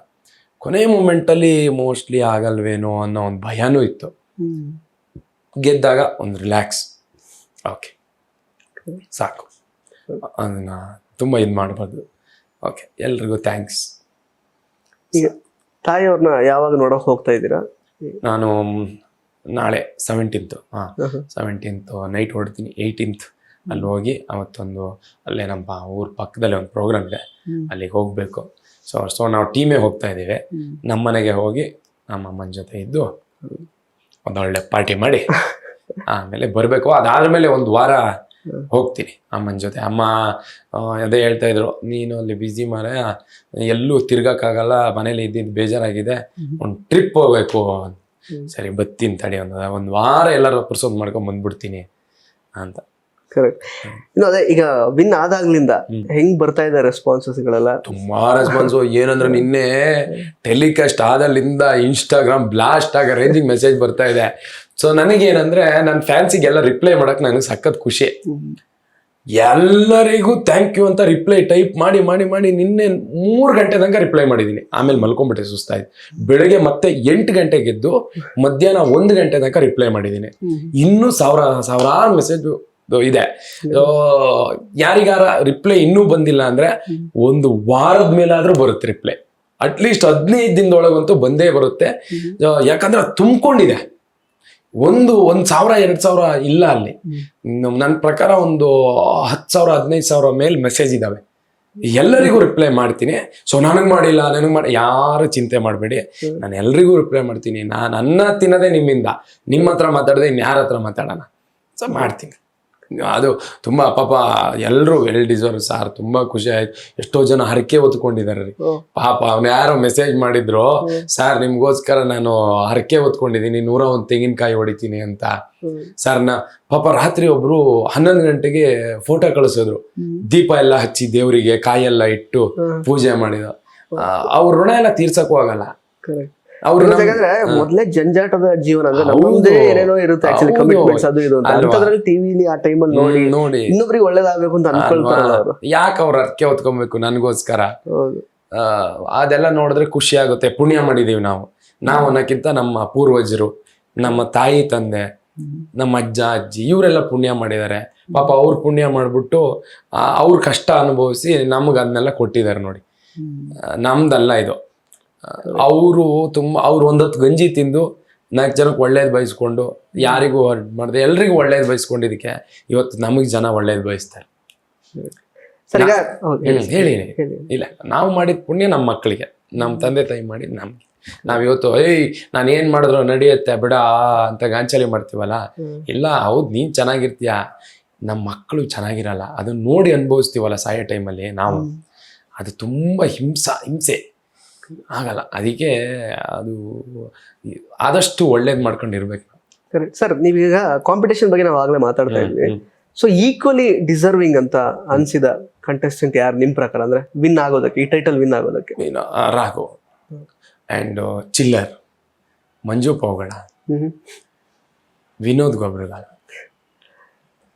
ಕೊನೆ ಮೂಮೆಂಟಲ್ಲಿ ಮೋಸ್ಟ್ಲಿ ಆಗಲ್ವೇನೋ ಅನ್ನೋ ಒಂದು ಭಯನೂ ಇತ್ತು. ಗೆದ್ದಾಗ ಒಂದು ರಿಲ್ಯಾಕ್ಸ್, ಓಕೆ ಸಾಕು, ಅದನ್ನ ತುಂಬ ಇದು ಮಾಡಬಾರ್ದು. ಓಕೆ, ಎಲ್ರಿಗೂ ಥ್ಯಾಂಕ್ಸ್. ಈಗ ತಾಯಿಯವ್ರನ್ನ ಯಾವಾಗ ನೋಡೋಕೆ ಹೋಗ್ತಾ ಇದ್ದೀರಾ? ನಾನು ನಾಳೆ 17th 17th ನೈಟ್ ಹೊಡ್ತೀನಿ. 18th ಅಲ್ಲಿ ಹೋಗಿ ಅವತ್ತೊಂದು ಅಲ್ಲೇ ನಮ್ಮ ಊರ ಪಕ್ಕದಲ್ಲೇ ಒಂದು ಪ್ರೋಗ್ರಾಮ್ ಇದೆ, ಅಲ್ಲಿಗೆ ಹೋಗಬೇಕು. ಸೊ ನಾವು ಟೀಮೇ ಹೋಗ್ತಾ ಇದ್ದೀವಿ. ನಮ್ಮ ಮನೆಗೆ ಹೋಗಿ ನಮ್ಮ ಅಮ್ಮನ ಜೊತೆ ಇದ್ದು ಒಂದೊಳ್ಳೆ ಪಾರ್ಟಿ ಮಾಡಿ ಆಮೇಲೆ ಬರಬೇಕು. ಅದಾದ್ಮೇಲೆ ಒಂದು ವಾರ ಹೋಗ್ತೀನಿ ಅಮ್ಮನ ಜೊತೆ. ಅಮ್ಮ ಅದೇ ಹೇಳ್ತಾ ಇದ್ರು, ನೀನು ಅಲ್ಲಿ ಬಿಸಿ ಮಾರೆ, ಎಲ್ಲೂ ತಿರ್ಗಕ್ಕಾಗಲ್ಲ, ಮನೇಲಿ ಇದ್ದಿದ್ದು ಬೇಜಾರಾಗಿದೆ, ಒಂದು ಟ್ರಿಪ್ ಹೋಗ್ಬೇಕು. ಸರಿ ಬರ್ತೀನಿ ತಡಿ, ಒಂದು ವಾರ ಎಲ್ಲರೂ ಪುರ್ಸೋದ್ ಮಾಡ್ಕೊಂಡ್ ಬಂದ್ಬಿಡ್ತೀನಿ ಅಂತ. ಕರೆಕ್ಟ್. ಇನ್ನು ಅದೇ ಈಗ ವಿನ್ ಆದಾಗ್ಲಿಂದ ಹೆಂಗ್ ಬರ್ತಾ ಇದೆ ರೆಸ್ಪಾನ್ಸಸ್ಗಳೆಲ್ಲ? ತುಂಬಾ ರೆಸ್ಪಾನ್ಸು. ಏನಂದ್ರೆ ನಿನ್ನೆ ಟೆಲಿಕಾಸ್ಟ್ ಆದಲ್ಲಿಂದ ಇನ್ಸ್ಟಾಗ್ರಾಮ್ ಬ್ಲಾಸ್ಟ್ ಆಗೋ ರೇಂಜಿಗೆ ಮೆಸೇಜ್ ಬರ್ತಾ ಇದೆ. ಸೊ ನನಗೇನಂದ್ರೆ ನನ್ನ ಫ್ಯಾನ್ಸಿಗೆಲ್ಲ ರಿಪ್ಲೈ ಮಾಡಕ್ ನನಗೆ ಸಖತ್ ಖುಷಿ. ಎಲ್ಲರಿಗೂ ಥ್ಯಾಂಕ್ ಯು ಅಂತ ರಿಪ್ಲೈ ಟೈಪ್ ಮಾಡಿ ಮಾಡಿ ಮಾಡಿ ನಿನ್ನೆ 3 ಗಂಟೆ ತನಕ ರಿಪ್ಲೈ ಮಾಡಿದ್ದೀನಿ. ಆಮೇಲೆ ಮಲ್ಕೊಂಡ್ಬಿಟ್ಟೆ, ಸುಸ್ತಾಯ್ತು. ಬೆಳಗ್ಗೆ ಮತ್ತೆ 8 ಗಂಟೆಗೆ ಎದ್ದು ಮಧ್ಯಾಹ್ನ 1 ಗಂಟೆ ತನಕ ರಿಪ್ಲೈ ಮಾಡಿದ್ದೀನಿ. ಇನ್ನೂ ಸಾವಿರಾರು ಮೆಸೇಜ್ ಇದೆ. ಯಾರಿಗಾರ ರಿಪ್ಲೈ ಇನ್ನೂ ಬಂದಿಲ್ಲ ಅಂದ್ರೆ ಒಂದು ವಾರದ ಮೇಲಾದ್ರೂ ಬರುತ್ತೆ ರಿಪ್ಲೈ. ಅಟ್ಲೀಸ್ಟ್ 15 ದಿನದೊಳಗಂತೂ ಬಂದೇ ಬರುತ್ತೆ. ಯಾಕಂದ್ರೆ ಅದು ತುಂಬಿಕೊಂಡಿದೆ. 1,000 2,000 ಇಲ್ಲ ಅಲ್ಲಿ. ನನ್ನ ಪ್ರಕಾರ ಒಂದು 10,000 15,000 ಮೇಲೆ ಮೆಸೇಜ್ ಇದಾವೆ. ಎಲ್ಲರಿಗೂ ರಿಪ್ಲೈ ಮಾಡ್ತೀನಿ. ಸೊ ನನಗೆ ಮಾಡಿ ಯಾರು ಚಿಂತೆ ಮಾಡಬೇಡಿ, ನಾನು ಎಲ್ರಿಗೂ ರಿಪ್ಲೈ ಮಾಡ್ತೀನಿ. ನಾನು ಅನ್ನ ತಿನ್ನೋದೇ ನಿಮ್ಮಿಂದ, ನಿಮ್ಮ ಹತ್ರ ಮಾತಾಡದೆ ಇನ್ಯಾರ ಹತ್ರ ಮಾತಾಡೋಣ. ಸೊ ಮಾಡ್ತೀನಿ. ಅದು ತುಂಬ ಪಾಪ ಎಲ್ಲರೂ ವೆಲ್ ಡಿಸರ್ವ್ ಸಾರ್. ತುಂಬ ಖುಷಿ ಆಯ್ತು. ಎಷ್ಟೋ ಜನ ಹರಕೆ ಹೊತ್ಕೊಂಡಿದ್ದಾರೆ ರೀ ಪಾಪ. ಅವ್ನು ಯಾರೋ ಮೆಸೇಜ್ ಮಾಡಿದ್ರು, ಸರ್ ನಿಮ್ಗೋಸ್ಕರ ನಾನು ಹರಕೆ ಹೊತ್ಕೊಂಡಿದ್ದೀನಿ, 101 ತೆಂಗಿನಕಾಯಿ ಹೊಡಿತೀನಿ ಅಂತ. ಸರ್ ಪಾಪ ರಾತ್ರಿ ಒಬ್ರು 11 ಗಂಟೆಗೆ ಫೋಟೋ ಕಳಿಸಿದ್ರು, ದೀಪ ಎಲ್ಲ ಹಚ್ಚಿ ದೇವರಿಗೆ ಕಾಯಿ ಎಲ್ಲ ಇಟ್ಟು ಪೂಜೆ ಮಾಡಿದ. ಅವ್ರ ಋಣ ಎಲ್ಲ ತೀರ್ಸಕ್ಕೂ ಆಗಲ್ಲ. ಮೊದ್ಲೇ ಜಂಜಾಟದ ಜೀವನ ಅಂದ್ರೆ ನಮ್ಮದೇ ಏನೇನೋ ಇರುತ್ತೆ ಆಕ್ಚುಲಿ, ಕಮಿಟ್ಮೆಂಟ್ಸ್ ಅದು ಇದು ಅಂತ. ಅಂತದ್ರಲ್ಲಿ ಟಿವಿಲಿ ಆ ಟೈಮಲ್ಲಿ ನೋಡಿ ಇನ್ನೊಬ್ರಿಗೆ ಒಳ್ಳೇದಾಗಬೇಕು ಅಂತ ಅನ್ಕೊಳ್ತಾರಲ್ಲ ಅವರು. ಯಾಕೆ ಅವ್ರ ಅರ್ಕೆ ಹೊತ್ಕೊಬೇಕು ನನಗೋಸ್ಕರ? ಅದೆಲ್ಲ ನೋಡಿದ್ರೆ ಖುಷಿ ಆಗುತ್ತೆ. ಪುಣ್ಯ ಮಾಡಿದೀವಿ ನಾವು ಅನ್ನಕ್ಕಿಂತ ನಮ್ಮ ಪೂರ್ವಜರು, ನಮ್ಮ ತಾಯಿ ತಂದೆ, ನಮ್ಮ ಅಜ್ಜ ಅಜ್ಜಿ ಇವರೆಲ್ಲ ಪುಣ್ಯ ಮಾಡಿದ್ದಾರೆ. ಪಾಪ ಅವ್ರು ಪುಣ್ಯ ಮಾಡ್ಬಿಟ್ಟು ಅವ್ರ ಕಷ್ಟ ಅನುಭವಿಸಿ ನಮ್ಗೆ ಅದನ್ನೆಲ್ಲ ಕೊಟ್ಟಿದ್ದಾರೆ ನೋಡಿ. ನಮ್ದಲ್ಲ ಇದು. ಅವರು ಅವ್ರು 1 ಹೊತ್ತು ಗಂಜಿ ತಿಂದು 4 ಜನಕ್ಕೆ ಒಳ್ಳೇದು ಬಯಸ್ಕೊಂಡು, ಯಾರಿಗೂ ಮಾಡಿದೆ ಎಲ್ರಿಗೂ ಒಳ್ಳೇದು ಬಯಸ್ಕೊಂಡಿದ್ದಕ್ಕೆ ಇವತ್ತು ನಮಗೆ ಜನ ಒಳ್ಳೇದು ಬಯಸ್ತಾರೆ. ಹೇಳಿ. ಇಲ್ಲ, ನಾವು ಮಾಡಿದ ಪುಣ್ಯ ನಮ್ಮ ಮಕ್ಕಳಿಗೆ, ನಮ್ಮ ತಂದೆ ತಾಯಿ ಮಾಡಿದ್ ನಮ್ಗೆ. ನಾವಿವತ್ತು ನಾನು ಏನ್ ಮಾಡಿದ್ರು ನಡೆಯುತ್ತೆ ಬಿಡ ಅಂತ ಗಾಂಚಲಿ ಮಾಡ್ತೀವಲ್ಲ. ಇಲ್ಲ, ಹೌದು ನೀನ್ ಚೆನ್ನಾಗಿರ್ತೀಯ, ನಮ್ಮ ಮಕ್ಕಳು ಚೆನ್ನಾಗಿರಲ್ಲ. ಅದನ್ನ ನೋಡಿ ಅನುಭವಿಸ್ತೀವಲ್ಲ ಸಾಯೋ ಟೈಮಲ್ಲಿ ನಾವು. ಅದು ತುಂಬಾ ಹಿಂಸೆ ಆಗಲ್ಲ. ಅದಕ್ಕೆ ಅದು ಆದಷ್ಟು ಒಳ್ಳೇದ್ ಮಾಡ್ಕೊಂಡಿರ್ಬೇಕು. Correct sir. ನೀವೀಗ ಕಾಂಪಿಟೇಷನ್ ಬಗ್ಗೆ ನಾವು ಆಗ್ಲೇ ಮಾತಾಡ್ತಾ ಇದ್ವಿ. ಸೊ ಈಕ್ವಲಿ ಡಿಸರ್ವಿಂಗ್ ಅಂತ ಅನ್ಸಿದ ಕಂಟೆಸ್ಟೆಂಟ್ ಯಾರು ನಿಮ್ ಪ್ರಕಾರ, ಅಂದ್ರೆ ವಿನ್ ಆಗೋದಕ್ಕೆ, ಈ ಟೈಟಲ್ ವಿನ್ ಆಗೋದಕ್ಕೆ? ರಾಘವ್ ಅಂಡ್ ಚಿಲ್ಲರ್, ಮಂಜು ಪೌಗಡ, ವಿನೋದ್ ಗೊಬ್ರಗಾಲ,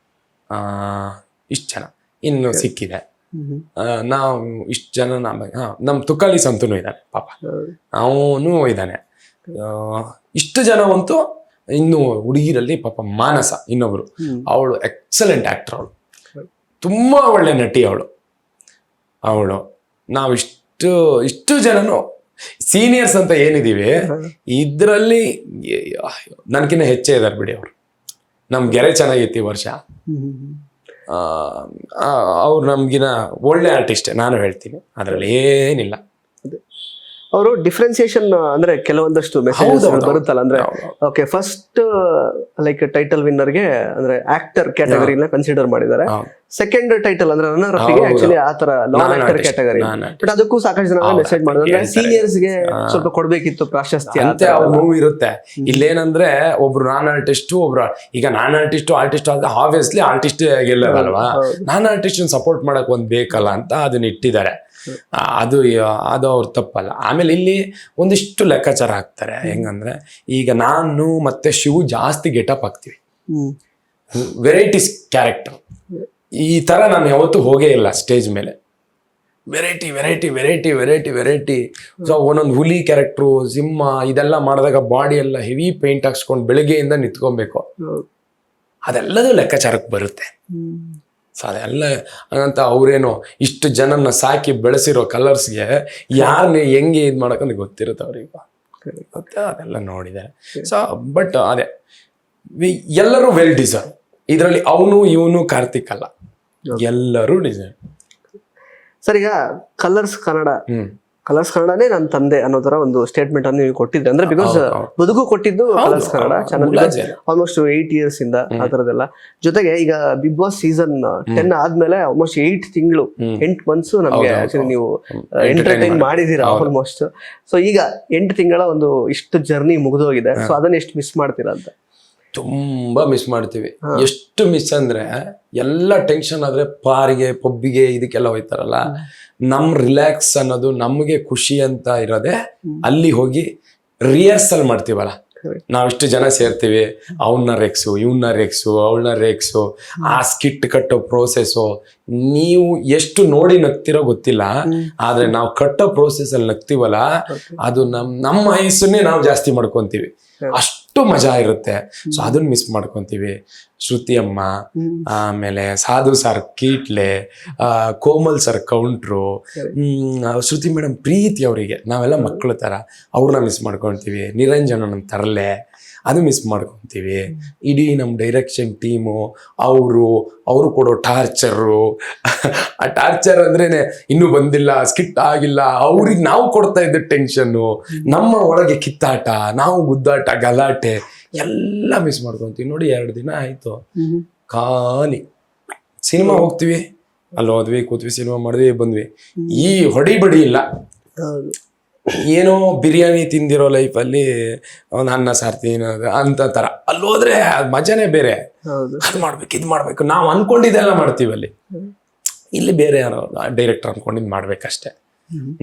ಇಷ್ಟು ಜನ ಇನ್ನು ಸಿಕ್ಕಿದೆ. ನಾವು ಇಷ್ಟು ಜನ ನಮ್ಮ ತುಕಾಲಿ ಸಂತನು ಇದ್ದಾನೆ ಪಾಪ, ಅವನು ಇದ್ದಾನೆ. ಇಷ್ಟು ಜನವಂತೂ. ಇನ್ನು ಹುಡುಗಿರಲ್ಲಿ ಪಾಪ ಮಾನಸ ಇನ್ನೊಬ್ರು, ಅವಳು ಎಕ್ಸಲೆಂಟ್ ಆಕ್ಟರ್. ಅವಳು ತುಂಬಾ ಒಳ್ಳೆ ನಟಿ. ಅವಳು ನಾವು ಇಷ್ಟು ಜನನು ಸೀನಿಯರ್ಸ್ ಅಂತ ಏನಿದೀವಿ ಇದ್ರಲ್ಲಿ ನನ್ಕಿನ್ನ ಹೆಚ್ಚೇ ಇದಾರೆ ಬಿಡಿ. ಅವರು ನಮ್ ಗೆರೆ ಚೆನ್ನಾಗಿತ್ತು ಈ ವರ್ಷ. ಅವ್ರು ನಮ್ಗಿನ ಒಳ್ಳೆ ಆರ್ಟಿಸ್ಟ್ ನಾನು ಹೇಳ್ತೀನಿ, ಅದ್ರಲ್ಲಿ ಏನಿಲ್ಲ. ಅವರು ಡಿಫ್ರೆನ್ಸಿಯೇಷನ್ ಅಂದ್ರೆ ಕೆಲವೊಂದಷ್ಟು ಮೆಸೇಜ್ ಬರುತ್ತಲ್ಲ, ಅಂದ್ರೆ ಓಕೆ ಫಸ್ಟ್ ಲೈಕ್ ಟೈಟಲ್ ವಿನ್ನರ್ಗೆ ಅಂದ್ರೆ ಆಕ್ಟರ್ ಕ್ಯಾಟಗರಿನ ಕನ್ಸಿಡರ್ ಮಾಡಿದ್ದಾರೆ. ಸೆಕೆಂಡ್ ಟೈಟಲ್ ಅಂದ್ರೆ ರನ್ನರ್ ಅಪ್ ಗೆ ಆಕ್ಚುಲಿ ಆತರ ನಾನ್ ಆಕ್ಟರ್ ಕ್ಯಾಟಗರಿ. ಬಟ್ ಅದಕ್ಕೂ ಸಾಕಷ್ಟು ಜನ ಮೆಸೇಜ್ ಮಾಡಿದ್ರೆ ಸೀನಿಯರ್ಸ್ ಗೆ ಸ್ವಲ್ಪ ಕೊಡ್ಬೇಕಿತ್ತು ಪ್ರಾಶಸ್ತ್ಯ ಅಂತ ಅವ್ರ ಮೂವಿ ಇರುತ್ತೆ. ಇಲ್ಲೇನಂದ್ರೆ ಒಬ್ರು ನಾನ್ ಆರ್ಟಿಸ್ಟ್, ಒಬ್ರು ಈಗ ನಾನ್ ಆರ್ಟಿಸ್ಟ್ ಆದ್ರೆ ಆಬ್ವಿಯಸ್ಲಿ ಆರ್ಟಿಸ್ಟ್ ಗೆಲ್ಲಲ್ವಾ. ನಾನ್ ಆರ್ಟಿಸ್ಟ್ ಸಪೋರ್ಟ್ ಮಾಡಕ್ ಒಂದ್ ಬೇಕಲ್ಲ ಅಂತ ಅದನ್ನ ಇಟ್ಟಿದ್ದಾರೆ. ಅದು ಅವ್ರ ತಪ್ಪಲ್ಲ. ಆಮೇಲೆ ಇಲ್ಲಿ ಒಂದಿಷ್ಟು ಲೆಕ್ಕಾಚಾರ ಹಾಕ್ತಾರೆ. ಹೆಂಗಂದ್ರೆ ಈಗ ನಾನು ಮತ್ತೆ ಶಿವು ಜಾಸ್ತಿ ಗೆಟಪ್ ಹಾಕ್ತಿವಿ, ವೆರೈಟೀಸ್ ಕ್ಯಾರೆಕ್ಟರ್. ಈ ತರ ನಾನು ಯಾವತ್ತೂ ಹೋಗೇ ಇಲ್ಲ ಸ್ಟೇಜ್ ಮೇಲೆ. Variety variety variety variety variety. So ಒಂದೊಂದು ಹುಲಿ ಕ್ಯಾರೆಕ್ಟ್ರು, ಸಿಂಹ, ಇದೆಲ್ಲ ಮಾಡಿದಾಗ ಬಾಡಿ ಎಲ್ಲ ಹೆವಿ ಪೇಂಟ್ ಹಾಕ್ಸ್ಕೊಂಡು ಬೆಳಗ್ಗೆಯಿಂದ ನಿಂತ್ಕೊಬೇಕು. ಅದೆಲ್ಲದೂ ಲೆಕ್ಕಾಚಾರಕ್ಕೆ ಬರುತ್ತೆ. ಸೊ ಅದೆಲ್ಲ ಹಂಗಂತ ಅವ್ರೇನೋ ಇಷ್ಟು ಜನನ ಸಾಕಿ ಬೆಳೆಸಿರೋ ಕಲರ್ಸ್ಗೆ ಯಾರನ್ನ ಹೆಂಗೆ ಇದು ಮಾಡೋಕಂತ ಗೊತ್ತಿರುತ್ತೆ ಅವ್ರಿಗೆ. ಮತ್ತೆ ಅದೆಲ್ಲ ನೋಡಿದ್ದಾರೆ. ಸೊ ಬಟ್ ಅದೇ ಎಲ್ಲರೂ ವೆಲ್ ಡಿಸರ್ವ್. ಇದರಲ್ಲಿ ಅವನು ಇವನು ಕಾರ್ತಿಕ್ ಅಲ್ಲ, ಎಲ್ಲರೂ ಡಿಸರ್ವ್. ಸರ್ ಈಗ ಕಲರ್ಸ್ ಕನ್ನಡ ಕಲರ್ಸ್ ಕನ್ನಡನೇ ನನ್ನ ತಂದೆ ಅನ್ನೋ ತರ ಒಂದು ಸ್ಟೇಟ್ಮೆಂಟ್ ಅನ್ನು ನೀವು ಕೊಟ್ಟಿದ್ರಿ. ಅಂದ್ರೆ ಬಿಕಾಸ್ ಬದುಕು ಕೊಟ್ಟಿದ್ದು colours Kannada channel almost 8 years ಇಂದ ಆ ತರದೆಲ್ಲ. ಜೊತೆಗೆ ಈಗ ಬಿಗ್ ಬಾಸ್ ಸೀಸನ್ 10 ಆದ್ಮೇಲೆ ಆಲ್ಮೋಸ್ಟ್ 8 ತಿಂಗಳು 8 months ನಮ್ಗೆ ಆಕ್ಚುಲಿ ನೀವು ಎಂಟರ್ಟೈನ್ ಮಾಡಿದೀರಾ ಆಲ್ಮೋಸ್ಟ್. ಸೊ ಈಗ 8 ತಿಂಗಳ ಒಂದು ಇಷ್ಟು ಜರ್ನಿ ಮುಗಿದೋಗಿದೆ. ಸೊ ಅದನ್ನ ಎಷ್ಟು ಮಿಸ್ ಮಾಡ್ತೀರಾ ಅಂತ? ತುಂಬಾ ಮಿಸ್ ಮಾಡ್ತೀವಿ. ಎಷ್ಟು ಮಿಸ್ ಅಂದ್ರೆ ಎಲ್ಲ ಟೆನ್ಷನ್ ಆದ್ರೆ ಪಾರಿಗೆ ಪಬ್ಬಿಗೆ ಇದಕ್ಕೆಲ್ಲ ಹೋಯ್ತಾರಲ್ಲ, ನಮ್ ರಿಲ್ಯಾಕ್ಸ್ ಅನ್ನೋದು ನಮ್ಗೆ ಖುಷಿ ಅಂತ ಇರೋದೆ ಅಲ್ಲಿ ಹೋಗಿ ರಿಹರ್ಸಲ್ ಮಾಡ್ತೀವಲ್ಲ. ನಾವಿಷ್ಟು ಜನ ಸೇರ್ತೀವಿ, ಅವನ್ನ ರೇಕ್ಸು ಇವನ್ನ ರೇಕ್ಸು ಅವಳನ್ನ ರೇಕ್ಸು, ಆ ಸ್ಕಿಟ್ ಕಟ್ಟೋ ಪ್ರೋಸೆಸ್ಸು ನೀವು ಎಷ್ಟು ನೋಡಿ ನಗ್ತಿರೋ ಗೊತ್ತಿಲ್ಲ. ಆದ್ರೆ ನಾವು ಕಟ್ಟೋ ಪ್ರೋಸೆಸ್ ಅಲ್ಲಿ ನಗ್ತೀವಲ್ಲ, ಅದು ನಮ್ಮ ವಯಸ್ಸನ್ನೇ ನಾವು ಜಾಸ್ತಿ ಮಾಡ್ಕೊಂತೀವಿ. ಅಷ್ಟು ಮಜಾ ಇರುತ್ತೆ. ಸೊ ಅದನ್ನ ಮಿಸ್ ಮಾಡ್ಕೊಂತೀವಿ. ಶ್ರುತಿ ಅಮ್ಮ, ಆಮೇಲೆ ಸಾಧು ಸರ್ ಕೀಟ್ಲೆ, ಕೋಮಲ್ ಸರ್ ಕೌಂಟ್ರು, ಶ್ರುತಿ ಮೇಡಮ್ ಪ್ರೀತಿ ಅವರಿಗೆ ನಾವೆಲ್ಲ ಮಕ್ಕಳ ತರ ಅವ್ರನ್ನ ಮಿಸ್ ಮಾಡ್ಕೊಂತೀವಿ. ನಿರಂಜನ ತರಲೆ ಅದು ಮಿಸ್ ಮಾಡ್ಕೊಂತೀವಿ. ಇಡೀ ನಮ್ಮ ಡೈರೆಕ್ಷನ್ ಟೀಮು ಅವರು ಕೊಡೋ ಟಾರ್ಚರು, ಆ ಟಾರ್ಚರ್ ಅಂದ್ರೇನೆ ಇನ್ನೂ ಬಂದಿಲ್ಲ, ಸ್ಕಿಟ್ ಆಗಿಲ್ಲ, ಅವ್ರಿಗೆ ನಾವು ಕೊಡ್ತಾ ಇದ್ದ ಟೆನ್ಷನ್ನು, ನಮ್ಮ ಒಳಗೆ ಕಿತ್ತಾಟ, ನಾವು ಗುದ್ದಾಟ ಗಲಾಟೆ ಎಲ್ಲ ಮಿಸ್ ಮಾಡ್ಕೊಂತೀವಿ. ನೋಡಿ 2 ದಿನ ಆಯ್ತು ಖಾಲಿ. ಸಿನಿಮಾ ಹೋಗ್ತೀವಿ, ಅಲ್ಲಿ ಹೋದ್ವಿ ಕೂತ್ವಿ, ಸಿನಿಮಾ ಮಾಡಿದ್ವಿ ಬಂದ್ವಿ. ಈ ಹೊಡಿಬಡಿ ಇಲ್ಲ. ಏನೋ ಬಿರಿಯಾನಿ ತಿಂದಿರೋ ಲೈಫಲ್ಲಿ ಒಂದು ಅನ್ನ ಸಾರು ತಿನ್ನೋದು ಅಂತ ತರ. ಅಲ್ಲಿ ಹೋದ್ರೆ ಮಜಾನೇ ಬೇರೆ. ಅದು ಮಾಡ್ಬೇಕು ಇದು ಮಾಡ್ಬೇಕು ನಾವು ಅನ್ಕೊಂಡಿದ್ದೆಲ್ಲ ಮಾಡ್ತೀವಿ ಅಲ್ಲಿ. ಇಲ್ಲಿ ಬೇರೆ ಯಾರೋ ಡೈರೆಕ್ಟರ್ ಅನ್ಕೊಂಡಿದ್ ಮಾಡ್ಬೇಕಷ್ಟೇ,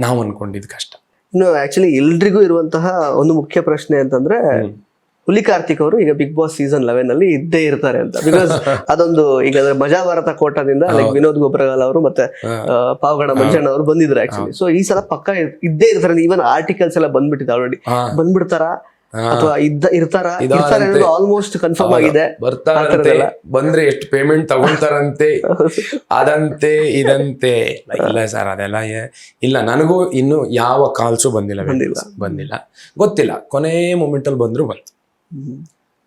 ನಾವು ಅನ್ಕೊಂಡಿದ್ ಕಷ್ಟ. ಇನ್ನು ಆಕ್ಚುಲಿ ಎಲ್ರಿಗೂ ಇರುವಂತಹ ಒಂದು ಮುಖ್ಯ ಪ್ರಶ್ನೆ ಅಂತಂದ್ರೆ, ಹುಲಿ ಕಾರ್ತಿಕ್ ಅವರು ಈಗ ಬಿಗ್ ಬಾಸ್ ಸೀಸನ್ 11 ಅಲ್ಲಿ ಇದ್ದೇ ಇರ್ತಾರೆ ಅಂತ. ಬಿಕಾಸ್ ಅದೊಂದು ಈಗ ಮಜಾ ಭಾರತ ಕೋಟದಿಂದ ಲೈಕ್ ವಿನೋದ್ ಗೊಬ್ರಗಾಲ್ ಅವರು ಮತ್ತೆ ಪಾವಗಡ ಮಂಜಣ್ಣ ಅವರು ಬಂದಿದ್ರು ಆಕ್ಚುಲಿ. ಸೊ ಈ ಸಲ ಪಕ್ಕ ಇದ್ದೇ ಇರ್ತಾರೆ. ಈವನ್ ಆರ್ಟಿಕಲ್ಸ್ ಎಲ್ಲ ಬಂದ್ಬಿಟ್ಟಿದೆ ಆಲ್ರೆಡಿ. ಬಂದ್ಬಿಡ್ತಾರ ಅಥವಾ ಇರ್ತಾರೆ ಆಲ್ಮೋಸ್ಟ್ ಕನ್ಫರ್ಮ್ ಆಗಿದೆ. ಬರ್ತಾರಂತೆ, ಬಂದ್ರೆ ಎಷ್ಟು ಪೇಮೆಂಟ್ ತಗೊಂತಾರಂತೆ, ಅದಂತೆ ಇದಂತೆ. ಇಲ್ಲ ಸರ್ ಅದೆಲ್ಲ ಇಲ್ಲ. ನನಗೂ ಇನ್ನು ಯಾವ ಕಾಲ್ಸು ಬಂದಿಲ್ಲ ಗೊತ್ತಿಲ್ಲ. ಕೊನೆ ಮೂಮೆಂಟ್ ಅಲ್ಲಿ ಬಂದ್ರು ಬಂತು.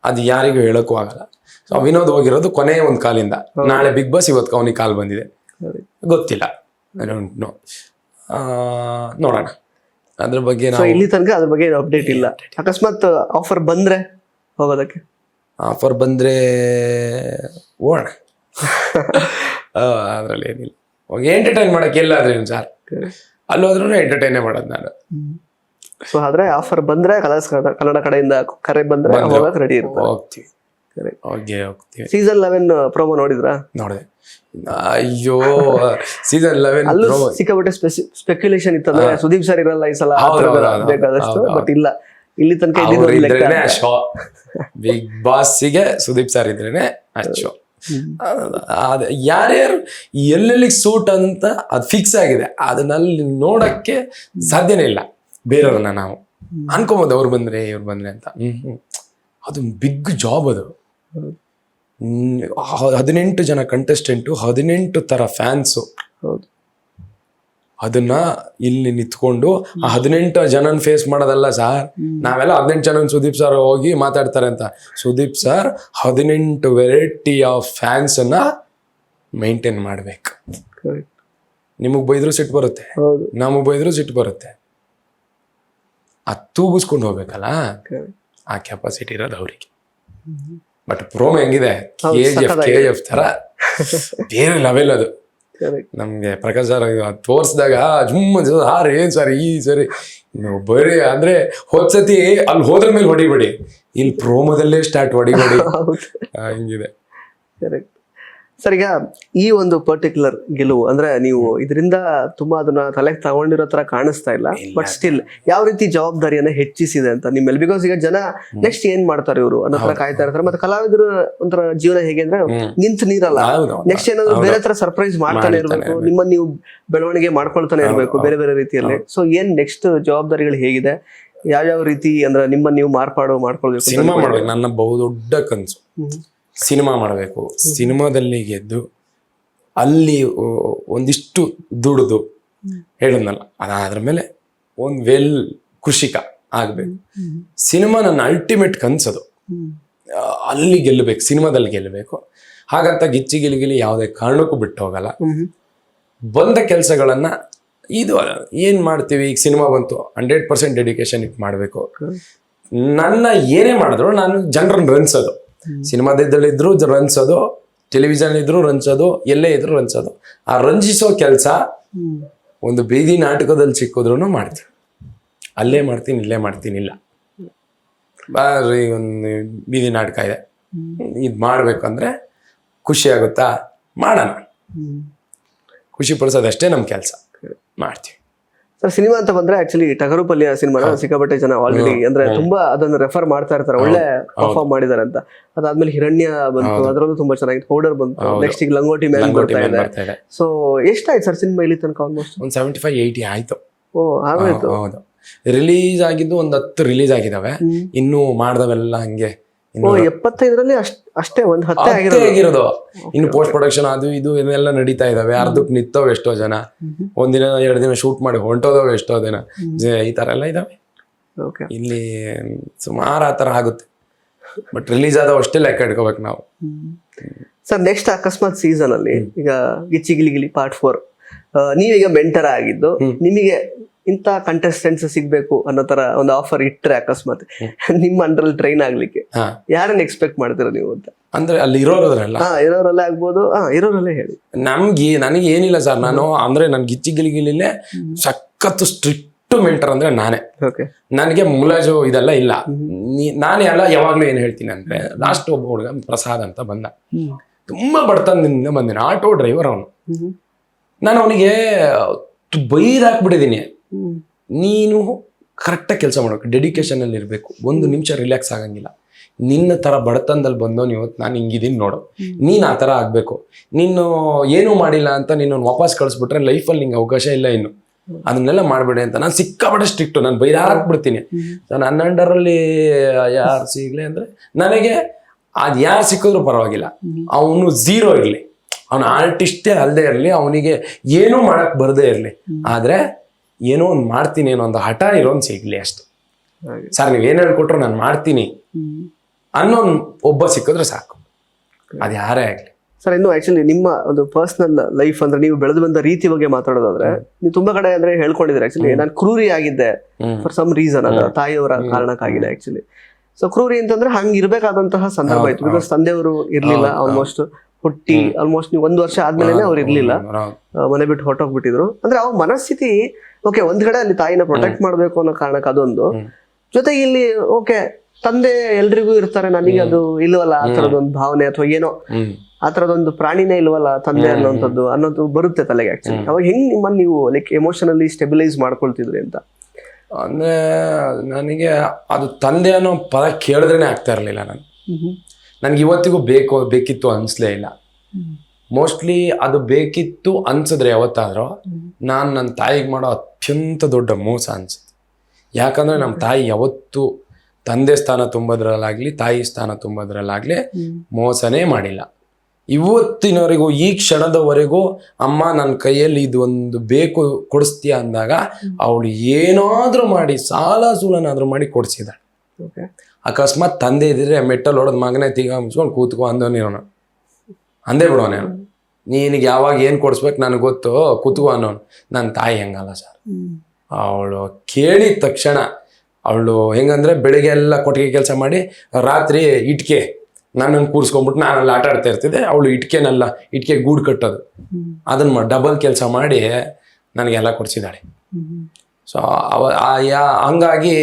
ಅದು ಯಾರಿಗೂ ಹೇಳಕ್ಕೂ ಆಗಲ್ಲ. ಸೊ ವಿನೋದ್ ಹೋಗಿರೋದು ಕೊನೆ ಒಂದು ಕಾಲಿಂದ. ನಾಳೆ ಬಿಗ್ ಬಾಸ್, ಇವತ್ತು ಅವನಿಗೆ ಕಾಲ್ ಬಂದಿದೆ, ಗೊತ್ತಿಲ್ಲ. ನೋಡೋಣ ಅದ್ರ ಬಗ್ಗೆ. ಇಲ್ಲಿ ತನಕ ಅದ್ರ ಬಗ್ಗೆ ಅಪ್ಡೇಟ್ ಇಲ್ಲ. ಅಕಸ್ಮಾತ್ ಆಫರ್ ಬಂದ್ರೆ ಹೋಗೋದಕ್ಕೆ? ಆಫರ್ ಬಂದ್ರೆ ಹೋಗೋಣ, ಅದ್ರಲ್ಲಿ ಏನಿಲ್ಲ. ಹೋಗಿ ಎಂಟರ್ಟೈನ್ ಮಾಡಕ್ಕೆ ಎಲ್ಲಾದ್ರೆ ಸರ್, ಅಲ್ಲೋದ್ರೂ ಎಂಟರ್ಟೈನೇ ಮಾಡೋದು ನಾನು. ಸೊ ಆದ್ರೆ ಆಫರ್ ಬಂದ್ರೆ ಕನ್ನಡ ಕಡೆಯಿಂದ ಕರೆ ಬಂದ್ರೆ ಹೋಗಕ್ ರೆಡಿ ಇರ್ತಾರೆ. ಹೋಗ್ತೀವಿ. ಸೀಸನ್ 11 ಪ್ರೋಮೋ ನೋಡಿದ್ರಾ? ನೋಡಿದೆ. ಅಯ್ಯೋ, ಸೀಸನ್ 11 ಅಲ್ಲೂ ಸಿಕ್ಕಾಪಟ್ಟೆ ಸ್ಪೆಕ್ಯುಲೇಷನ್ ಇತ್ತಂದ್ರೆ ಸುದೀಪ್ ಸರ್ ಇರಲ್ಲ ಈ ಸಲ ಬೇಕಾದಷ್ಟು. ಬಟ್ ಇಲ್ಲ, ಇಲ್ಲಿ ತನಕ ಬಿಗ್ ಬಾಸ್ಗೆ ಸುದೀಪ್ ಸರ್ ಇದ್ರೇನೆ ಅಚ್ಚು. ಯಾರ್ಯಾರು ಎಲ್ಲೆಲ್ಲಿ ಸೂಟ್ ಅಂತ ಅದು ಫಿಕ್ಸ್ ಆಗಿದೆ. ಅದನ್ನಲ್ಲಿ ನೋಡಕ್ಕೆ ಸಾಧ್ಯನೇ ಇಲ್ಲ ಬೇರೆಯವ್ರನ್ನ. ನಾವು ಅನ್ಕೋಬಹುದು ಅವ್ರು ಬಂದ್ರೆ ಇವ್ರು ಬಂದ್ರೆ ಅಂತ. ಅದು ಬಿಗ್ ಜಾಬ್. ಅದು 18 ಜನ ಕಂಟೆಸ್ಟೆಂಟು, 18 ತರ ಫ್ಯಾನ್ಸು. ಅದನ್ನ ಇಲ್ಲಿ ನಿಂತ್ಕೊಂಡು ಆ 18 ಜನನ್ ಫೇಸ್ ಮಾಡೋದಲ್ಲ ಸರ್. ನಾವೆಲ್ಲ 18 ಜನ ಸುದೀಪ್ ಸರ್ ಹೋಗಿ ಮಾತಾಡ್ತಾರೆ ಅಂತ. Sudeep sir 18 variety of fans ಅನ್ನ ಮೇಂಟೈನ್ ಮಾಡ್ಬೇಕು. ನಿಮಗ್ ಬೈದ್ರು ಸಿಟ್ಟು ಬರುತ್ತೆ, ನಮಗ್ ಬೈದ್ರು ಸಿಟ್ಟು ಬರುತ್ತೆ. ಅದು ತೂಗಿಸ್ಕೊಂಡು ಹೋಗ್ಬೇಕಲ್ಲ, ಆ ಕೆಪಾಸಿಟಿ ಇರೋದು ಅವ್ರಿಗೆ. ಬಟ್ ಪ್ರೋಮೋ ಹೆಂಗಿದೆ, KGF ತರ ಬೇರೆ ಲೆವೆಲ್ ಅದು. ನಮ್ಗೆ ಪ್ರಕಾಶ್ ಸರ್ ತೋರ್ಸಿದಾಗ ಏನ್ ಸರ್ ಈ ಸರಿ ಬರೀ ಅಂದ್ರೆ ಹೋದ್ಸತಿ ಅಲ್ಲಿ ಹೋದ್ರ ಮೇಲೆ ಹೊಡಿಬೇಡಿ, ಇಲ್ಲಿ ಪ್ರೋಮೋದಲ್ಲೇ ಸ್ಟಾರ್ಟ್ ಹೊಡಿಬೇಡಿ, ಹಿಂಗಿದೆ. ಸರ್, ಈಗ ಈ ಒಂದು ಪರ್ಟಿಕ್ಯುಲರ್ ಗೆಲುವು ಅಂದ್ರೆ ನೀವು ಇದರಿಂದ ತುಂಬಾ ಅದನ್ನ ತಲೆಗೆ ತಗೊಂಡಿರೋ ತರ ಕಾಣಿಸ್ತಾ ಇಲ್ಲ. ಬಟ್ ಸ್ಟಿಲ್ ಯಾವ ರೀತಿ ಜವಾಬ್ದಾರಿಯನ್ನ ಹೆಚ್ಚಿಸಿದೆ ಅಂತ ನಿಮ್ಮಲ್ಲಿ? ಬಿಕಾಸ್ ಈಗ ಜನ ನೆಕ್ಸ್ಟ್ ಏನ್ ಮಾಡ್ತಾರೆ ಇವರು ಅನ್ನೋ ತರ ಕಾಯ್ತಾ ಇರ್ತಾರೆ. ಮತ್ತೆ ಕಲಾವಿದರು ಒಂಥರ ಜೀವನ ಹೇಗೆ ಅಂದ್ರೆ ನಿಂತು ನೀರಲ್ಲ. ನೆಕ್ಸ್ಟ್ ಏನಾದ್ರು ಬೇರೆ ತರ ಸರ್ಪ್ರೈಸ್ ಮಾಡ್ತಾನೆ ಇರ್ಬೇಕು, ನಿಮ್ಮನ್ನ ನೀವು ಬೆಳವಣಿಗೆ ಮಾಡ್ಕೊಳ್ತಾನೆ ಇರ್ಬೇಕು ಬೇರೆ ಬೇರೆ ರೀತಿಯಲ್ಲಿ. ಸೊ ಏನ್ ನೆಕ್ಸ್ಟ್ ಜವಾಬ್ದಾರಿಗಳು ಹೇಗಿದೆ, ಯಾವ್ಯಾವ ರೀತಿ ಅಂದ್ರೆ ನಿಮ್ಮನ್ನ ನೀವು ಮಾಡ್ಕೊಳ್ಬೇಕು? ಸಿನಿಮಾ ಮಾಡ್ಬೇಕು ನನ್ನ ಬಹುದೊಡ್ಡ ಕನಸು. ಸಿನಿಮಾ ಮಾಡಬೇಕು, ಸಿನಿಮಾದಲ್ಲಿ ಗೆದ್ದು ಅಲ್ಲಿ ಒಂದಿಷ್ಟು ದುಡಿದು ಹೇಳಿದ್ನಲ್ಲ, ಅದ್ರ ಮೇಲೆ ಒಂದು ಕೃಷಿಕ ಆಗ್ಬೇಕು. ಸಿನಿಮಾ ನನ್ನ ಅಲ್ಟಿಮೇಟ್ ಕನ್ಸದು. ಅಲ್ಲಿ ಗೆಲ್ಲಬೇಕು, ಸಿನಿಮಾದಲ್ಲಿ ಗೆಲ್ಲಬೇಕು. ಹಾಗಂತ ಗಿಚ್ಚಿ ಗಿಲಿಗಿಲಿ ಯಾವುದೇ ಕಾರಣಕ್ಕೂ ಬಿಟ್ಟು ಹೋಗಲ್ಲ. ಬಂದ ಕೆಲಸಗಳನ್ನ ಇದು ಏನು ಮಾಡ್ತೀವಿ, ಈಗ ಸಿನಿಮಾ ಬಂತು 100% ಡೆಡಿಕೇಶನ್ ಇಟ್ಟು ಮಾಡಬೇಕು. ನನ್ನ ಏನೇ ಮಾಡಿದ್ರು ನಾನು ಜನರನ್ನ ರನ್ಸೋದು, ಸಿನಿಮಾದಲ್ಲಿದ್ರು ರನ್ಸೋದು, ಟೆಲಿವಿಷನ್ ಇದ್ರು ರನ್ಸೋದು, ಎಲ್ಲೇ ಇದ್ರು ರನ್ಸೋದು. ಆ ರಂಜಿಸೋ ಕೆಲಸ ಒಂದು ಬೀದಿ ನಾಟಕದಲ್ಲಿ ಸಿಕ್ಕಿದ್ರು ಮಾಡ್ತೀವಿ. ಅಲ್ಲೇ ಮಾಡ್ತೀನಿ, ಇಲ್ಲೇ ಮಾಡ್ತೀನಿ ಇಲ್ಲ. ಬಾರಿ ಒಂದು ಬೀದಿ ನಾಟಕ ಇದೆ, ಇದು ಮಾಡ್ಬೇಕಂದ್ರೆ ಖುಷಿ ಆಗುತ್ತಾ, ಮಾಡೋಣ. ಖುಷಿ ಪಡಿಸೋದಷ್ಟೇ ನಮ್ಮ ಕೆಲಸ, ಮಾಡ್ತೀವಿ. ಸರ್, ಸಿನಿಮಾ ಅಂತ ಬಂದ್ರೆ ಆಕ್ಚುಲಿ ಟಗರು ಪಲ್ಯ ಸಿನಿಮಾನ ಸಿಕ್ಕಾಪಟ್ಟೆ ಜನ ಆಲ್ರೆಡಿ ಅಂದ್ರೆ ತುಂಬಾ ಅದನ್ನು ರೆಫರ್ ಮಾಡ್ತಾ ಇರ್ತಾರೆ, ಒಳ್ಳೆ ಪರ್ಫಾರ್ಮ್ ಮಾಡಿದಾರೆ ಅಂತ. ಅದಾದ್ಮೇಲೆ ಹಿರಣ್ಯ ಬಂತು, ಅದರಲ್ಲೂ ತುಂಬಾ ಚೆನ್ನಾಗಿತ್ತು. ಪೌಡರ್ ಬಂತು, ನೆಕ್ಸ್ಟ್ ಈಗ ಲಂಗೋಟಿ ಮ್ಯಾನ್ ಬರ್ತಾ ಇದೆ. ಸೊ ಎಷ್ಟಾಯ್ತು ಸರ್ ಸಿನಿಮಾ ಇಲ್ಲಿ ತನಕ? ಆಲ್ಮೋಸ್ಟ್ ಒಂದು 75-80 ಆಯ್ತು. ಓ, ಆಗೋಯ್ತು. ಹೌದು, ರಿಲೀಸ್ ಆಗಿದ್ದು ಒಂದು 10 ರಿಲೀಸ್ ಆಗಿದಾವೆ, ಇನ್ನು ಮಾಡ್ದವೆಲ್ಲ ಹಂಗೆ. ಓ, 75ರಲ್ಲಿ ಅಷ್ಟೇ ಒಂದು 10 ಆಗಿರೋದು. ಇನ್ನು ಪೋಸ್ಟ್ ಪ್ರೊಡಕ್ಷನ್ ಅದು ಇದು ಇದೆಲ್ಲ ನಡೀತಾ ಇದಾವೆ. ಅರ್ಧಕ್ಕೆ ನಿಂತವ್ ಎಷ್ಟೋ ಜನ, ಒಂದಿನ 2 ದಿನ ಶೂಟ್ ಮಾಡಿ ಹೊಂಟೋದವ್ ಎಷ್ಟೋ ದಿನ, ಈ ತರ ಎಲ್ಲ ಇದಾವೆ ಇಲ್ಲಿ. ಸುಮಾರು ಆ ತರ ಆಗುತ್ತೆ. ಬಟ್ ರಿಲೀಸ್ ಆದವು ಅಷ್ಟೇ ಲೆಕ್ಕ ಇಟ್ಕೋಬೇಕು ನಾವು. ಸರ್, ನೆಕ್ಸ್ಟ್ ಅಕಸ್ಮಾತ್ ಸೀಸನ್ ಅಲ್ಲಿ ಈಗ ಗಿಚ್ಚಿ ಗಿಲಿ ಪಾರ್ಟ್ 4 ನೀವೀಗ ಮೆಂಟರ್ ಆಗಿದ್ದು, ನಿಮಗೆ ಇಂಥ ಕಂಟೆಸ್ಟೆಂಟ್ಸ್ ಸಿಗ್ಬೇಕು ಅನ್ನೋ ತರ ಒಂದು ಆಫರ್ ಇಟ್ರೆ ಅಕಸ್ಮಾತ್ ನಿಮ್ಮ ಅಂಡರಲ್ಲಿ ಟ್ರೈನ್ ಆಗ್ಲಿಕ್ಕೆ ಯಾರನ್ನ ಎಕ್ಸ್ಪೆಕ್ಟ್ ಮಾಡ್ತೀರಾ ನೀವು ಅಂತ? ಅಂದ್ರೆ ಅಲ್ಲಿ ಇರೋರಲ್ಲ, ಇರೋರಲ್ಲೇ ಆಗ್ಬೋದು, ಇರೋರಲ್ಲೇ ಹೇಳಿ. ನನಗೆ ಏನಿಲ್ಲ ಸರ್, ನಾನು ಅಂದ್ರೆ ನನ್ ಗಿಚ್ಚಿ ಗಿಲಿಗಿಲಿಲೆ ಸಖತ್ತು ಸ್ಟ್ರಿಕ್ಟ್ ಮೆಂಟರ್ ಅಂದ್ರೆ ನಾನೇ. ನನಗೆ ಮುಲಾಜು ಇದೆಲ್ಲ ಇಲ್ಲ. ನಾನೇ ಎಲ್ಲ ಯಾವಾಗ್ಲೂ ಏನ್ ಹೇಳ್ತೀನಿ ಅಂದ್ರೆ, ಲಾಸ್ಟ್ ಒಬ್ಬ ಹುಡುಗ ಪ್ರಸಾದ್ ಅಂತ ಬಂದ, ತುಂಬಾ ಬಡತನದಿಂದ ಬಂದಿನ, ಆಟೋ ಡ್ರೈವರ್ ಅವನು. ನಾನು ಅವನಿಗೆ ಬೈದಾಕ್ಬಿಟ್ಟಿದ್ದೀನಿ, ನೀನು ಕರೆಕ್ಟಾಗಿ ಕೆಲಸ ಮಾಡ್ಬೇಕು, ಡೆಡಿಕೇಶನ್ ಅಲ್ಲಿ ಇರಬೇಕು, 1 ನಿಮಿಷ ರಿಲ್ಯಾಕ್ಸ್ ಆಗಂಗಿಲ್ಲ. ನಿನ್ನ ತರ ಬಡತನದಲ್ಲಿ ಬಂದವನು ಇವತ್ತು ನಾನು ಹಿಂಗಿದ್ದೀನಿ ನೋಡು, ನೀನ್ ಆ ತರ ಆಗ್ಬೇಕು. ನೀನು ಏನೂ ಮಾಡಿಲ್ಲ ಅಂತ ನೀನು ವಾಪಸ್ ಕಳಿಸ್ಬಿಟ್ರೆ ಲೈಫಲ್ಲಿ ನಿಂಗೆ ಅವಕಾಶ ಇಲ್ಲ ಇನ್ನು, ಅದನ್ನೆಲ್ಲ ಮಾಡ್ಬೇಡಿ ಅಂತ ನಾನು ಸಿಕ್ಕಾಪಟ್ಟೆ ಸ್ಟ್ರಿಕ್ಟು. ನಾನು ಬೈದಾಕ್ಬಿಡ್ತೀನಿ. ನನ್ನ ಅಂಡರಲ್ಲಿ ಯಾರು ಸಿಗ್ಲಿ ಅಂದ್ರೆ ನನಗೆ ಅದು ಯಾರು ಸಿಕ್ಕಿದ್ರು ಪರವಾಗಿಲ್ಲ, ಅವನು 0 ಇರಲಿ, ಅವನು ಆರ್ಟಿಸ್ಟೇ ಅಲ್ಲದೆ ಇರಲಿ, ಅವನಿಗೆ ಏನೂ ಮಾಡಕ್ ಬರದೇ ಇರಲಿ, ಆದ್ರೆ ಏನೋ ಒಂದು ಮಾಡ್ತೀನಿ ಅನ್ನೋ ಒಂದು ಹಠ ಇರೋನ್ ಸಿಗ್ಲಿ ಅಷ್ಟೆ. ಸರ್, ನೀವೇನು ಹೇಳ್ಕೊಟ್ರು ನಾನು ಮಾಡ್ತೀನಿ ಅನ್ನೋ ಒಬ್ಬ ಸಿಕ್ಕಿದ್ರೆ ಸಾಕು, ಅದು ಯಾರೇ ಆಗ್ಲಿ. ಸರ್, ಇನ್ನು ಆಕ್ಚುಲಿ ನಿಮ್ಮ ಒಂದು ಪರ್ಸನಲ್ ಲೈಫ್ ಅಂದ್ರೆ ನೀವು ಬೆಳೆದು ಬಂದ ರೀತಿ ಬಗ್ಗೆ ಮಾತಾಡೋದಾದ್ರೆ, ನೀವು ತುಂಬಾ ಕಡೆ ಅಂದ್ರೆ ಹೇಳ್ಕೊಂಡಿದ್ರೆ ಆಕ್ಚುಲಿ ನಾನು ಕ್ರೂರಿ ಆಗಿದ್ದೆ ಫಾರ್ ಸಮ್ ರೀಸನ್, ಅದ ತಾಯಿಯವರ ಕಾರಣಕ್ಕಾಗಿದೆ ಆಕ್ಚುಲಿ. ಸೊ ಕ್ರೂರಿ ಅಂತಂದ್ರೆ ಹಂಗ್ ಇರ್ಬೇಕಾದಂತಹ ಸಂದರ್ಭ ಆಯ್ತು, ಬಿಕಾಸ್ ತಂದೆಯವರು ಇರ್ಲಿಲ್ಲ, ಆಲ್ಮೋಸ್ಟ್ ಹುಟ್ಟಿ ಆಲ್ಮೋಸ್ಟ್ ನೀವು 1 ವರ್ಷ ಆದ್ಮೇಲೆ ಅವ್ರು ಇರ್ಲಿಲ್ಲ, ಮನೆ ಬಿಟ್ಟು ಹೊರಟೋಗ್ಬಿಟ್ಟಿದ್ರು. ಅಂದ್ರೆ ಅವ್ರ ಮನಸ್ಥಿತಿ ಓಕೆ, ಒಂದ್ ಕಡೆ ಅಲ್ಲಿ ತಾಯಿನ ಪ್ರೊಟೆಕ್ಟ್ ಮಾಡ್ಬೇಕು ಅನ್ನೋ ಕಾರಣಕ್ಕೆ ಅದೊಂದು, ಜೊತೆಗೆ ಇಲ್ಲಿ ಓಕೆ ತಂದೆ ಎಲ್ರಿಗೂ ಇರ್ತಾರೆ, ನನಗೆ ಅದು ಇಲ್ವಲ್ಲ ಆ ತರದೊಂದು ಭಾವನೆ, ಅಥವಾ ಏನೋ ಆ ತರದೊಂದು ಪ್ರಾಣಿನೇ ಇಲ್ವಲ್ಲ ತಂದೆ ಅನ್ನೋದು ಬರುತ್ತೆ ತಲೆಗೆ. ಆಕ್ಚುಲಿ ಅವಾಗ ಹೆಂಗ್ ನಿಮ್ಮನ್ನ ನೀವು ಲೈಕ್ ಎಮೋಷನಲಿ ಸ್ಟೆಬಿಲೈಸ್ ಮಾಡ್ಕೊಳ್ತಿದ್ರಿ ಅಂತ? ಅಂದ್ರೆ ನನಗೆ ಅದು ತಂದೆ ಅನ್ನೋ ಪದ ಕೇಳಿದ್ರೇನೆ ಆಗ್ತಾ ಇರ್ಲಿಲ್ಲ. ನನ್ಗೆ ಇವತ್ತಿಗೂ ಬೇಕಿತ್ತು ಅನ್ಸ್ಲೇ ಇಲ್ಲ. ಮೋಸ್ಟ್ಲಿ ಅದು ಬೇಕಿತ್ತು ಅನ್ಸಿದ್ರೆ ಯಾವತ್ತಾದ್ರೂ ನಾನು ನನ್ನ ತಾಯಿಗೆ ಮಾಡೋ ಅತ್ಯಂತ ದೊಡ್ಡ ಮೋಸ ಅನ್ಸುತ್ತೆ. ಯಾಕಂದ್ರೆ ನಮ್ಮ ತಾಯಿ ಯಾವತ್ತು ತಂದೆ ಸ್ಥಾನ ತುಂಬೋದ್ರಲ್ಲಾಗ್ಲಿ ತಾಯಿ ಸ್ಥಾನ ತುಂಬೋದ್ರಲ್ಲಾಗ್ಲಿ ಮೋಸನೇ ಮಾಡಿಲ್ಲ. ಇವತ್ತಿನವರೆಗೂ ಈ ಕ್ಷಣದವರೆಗೂ ಅಮ್ಮ ನನ್ನ ಕೈಯಲ್ಲಿ ಇದೊಂದು ಬೇಕು ಕೊಡಿಸ್ತೀಯ ಅಂದಾಗ ಅವಳು ಏನಾದ್ರೂ ಮಾಡಿ ಸೂಲನಾದ್ರೂ ಮಾಡಿ ಕೊಡಿಸಿದಾಳೆ. ಅಕಸ್ಮಾತ್ ತಂದೆ ಇದ್ದಿದ್ರೆ ಮೆಟ್ಟಲ್ ಹೊಡೆದ್ ಮಗನೇ ತೀಗ ಮುಚ್ಕೊಂಡು ಕೂತ್ಕೊ ಅಂದವನು, ಅಂದೇ ಬಿಡೋನೆ, ನಿನಗೆ ಯಾವಾಗ ಏನು ಕೊಡಿಸ್ಬೇಕು ನನಗೆ ಗೊತ್ತು, ಕೂತ್ಕೊ ಅನ್ನೋನು. ನನ್ನ ತಾಯಿ ಹೆಂಗಲ್ಲ ಸರ್, ಅವಳು ಕೇಳಿದ ತಕ್ಷಣ ಅವಳು ಹೆಂಗಂದ್ರೆ ಬೆಳಿಗ್ಗೆ ಎಲ್ಲ ಕೊಟ್ಟಿಗೆ ಕೆಲಸ ಮಾಡಿ ರಾತ್ರಿ ಇಟ್ಕೆ ನನ್ನನ್ನು ಕೂರಿಸ್ಕೊಂಡ್ಬಿಟ್ಟು ನಾನಲ್ಲಿ ಆಟ ಆಡ್ತಾ ಇರ್ತಿದ್ದೆ. ಅವಳು ಇಟ್ಕೆ ಗೂಡು ಕಟ್ಟೋದು ಅದನ್ನ ಡಬಲ್ ಕೆಲಸ ಮಾಡಿ ನನಗೆಲ್ಲ ಕೊಡಿಸಿದ್ದಾಳೆ. ಸೊ ಹಂಗಾಗಿ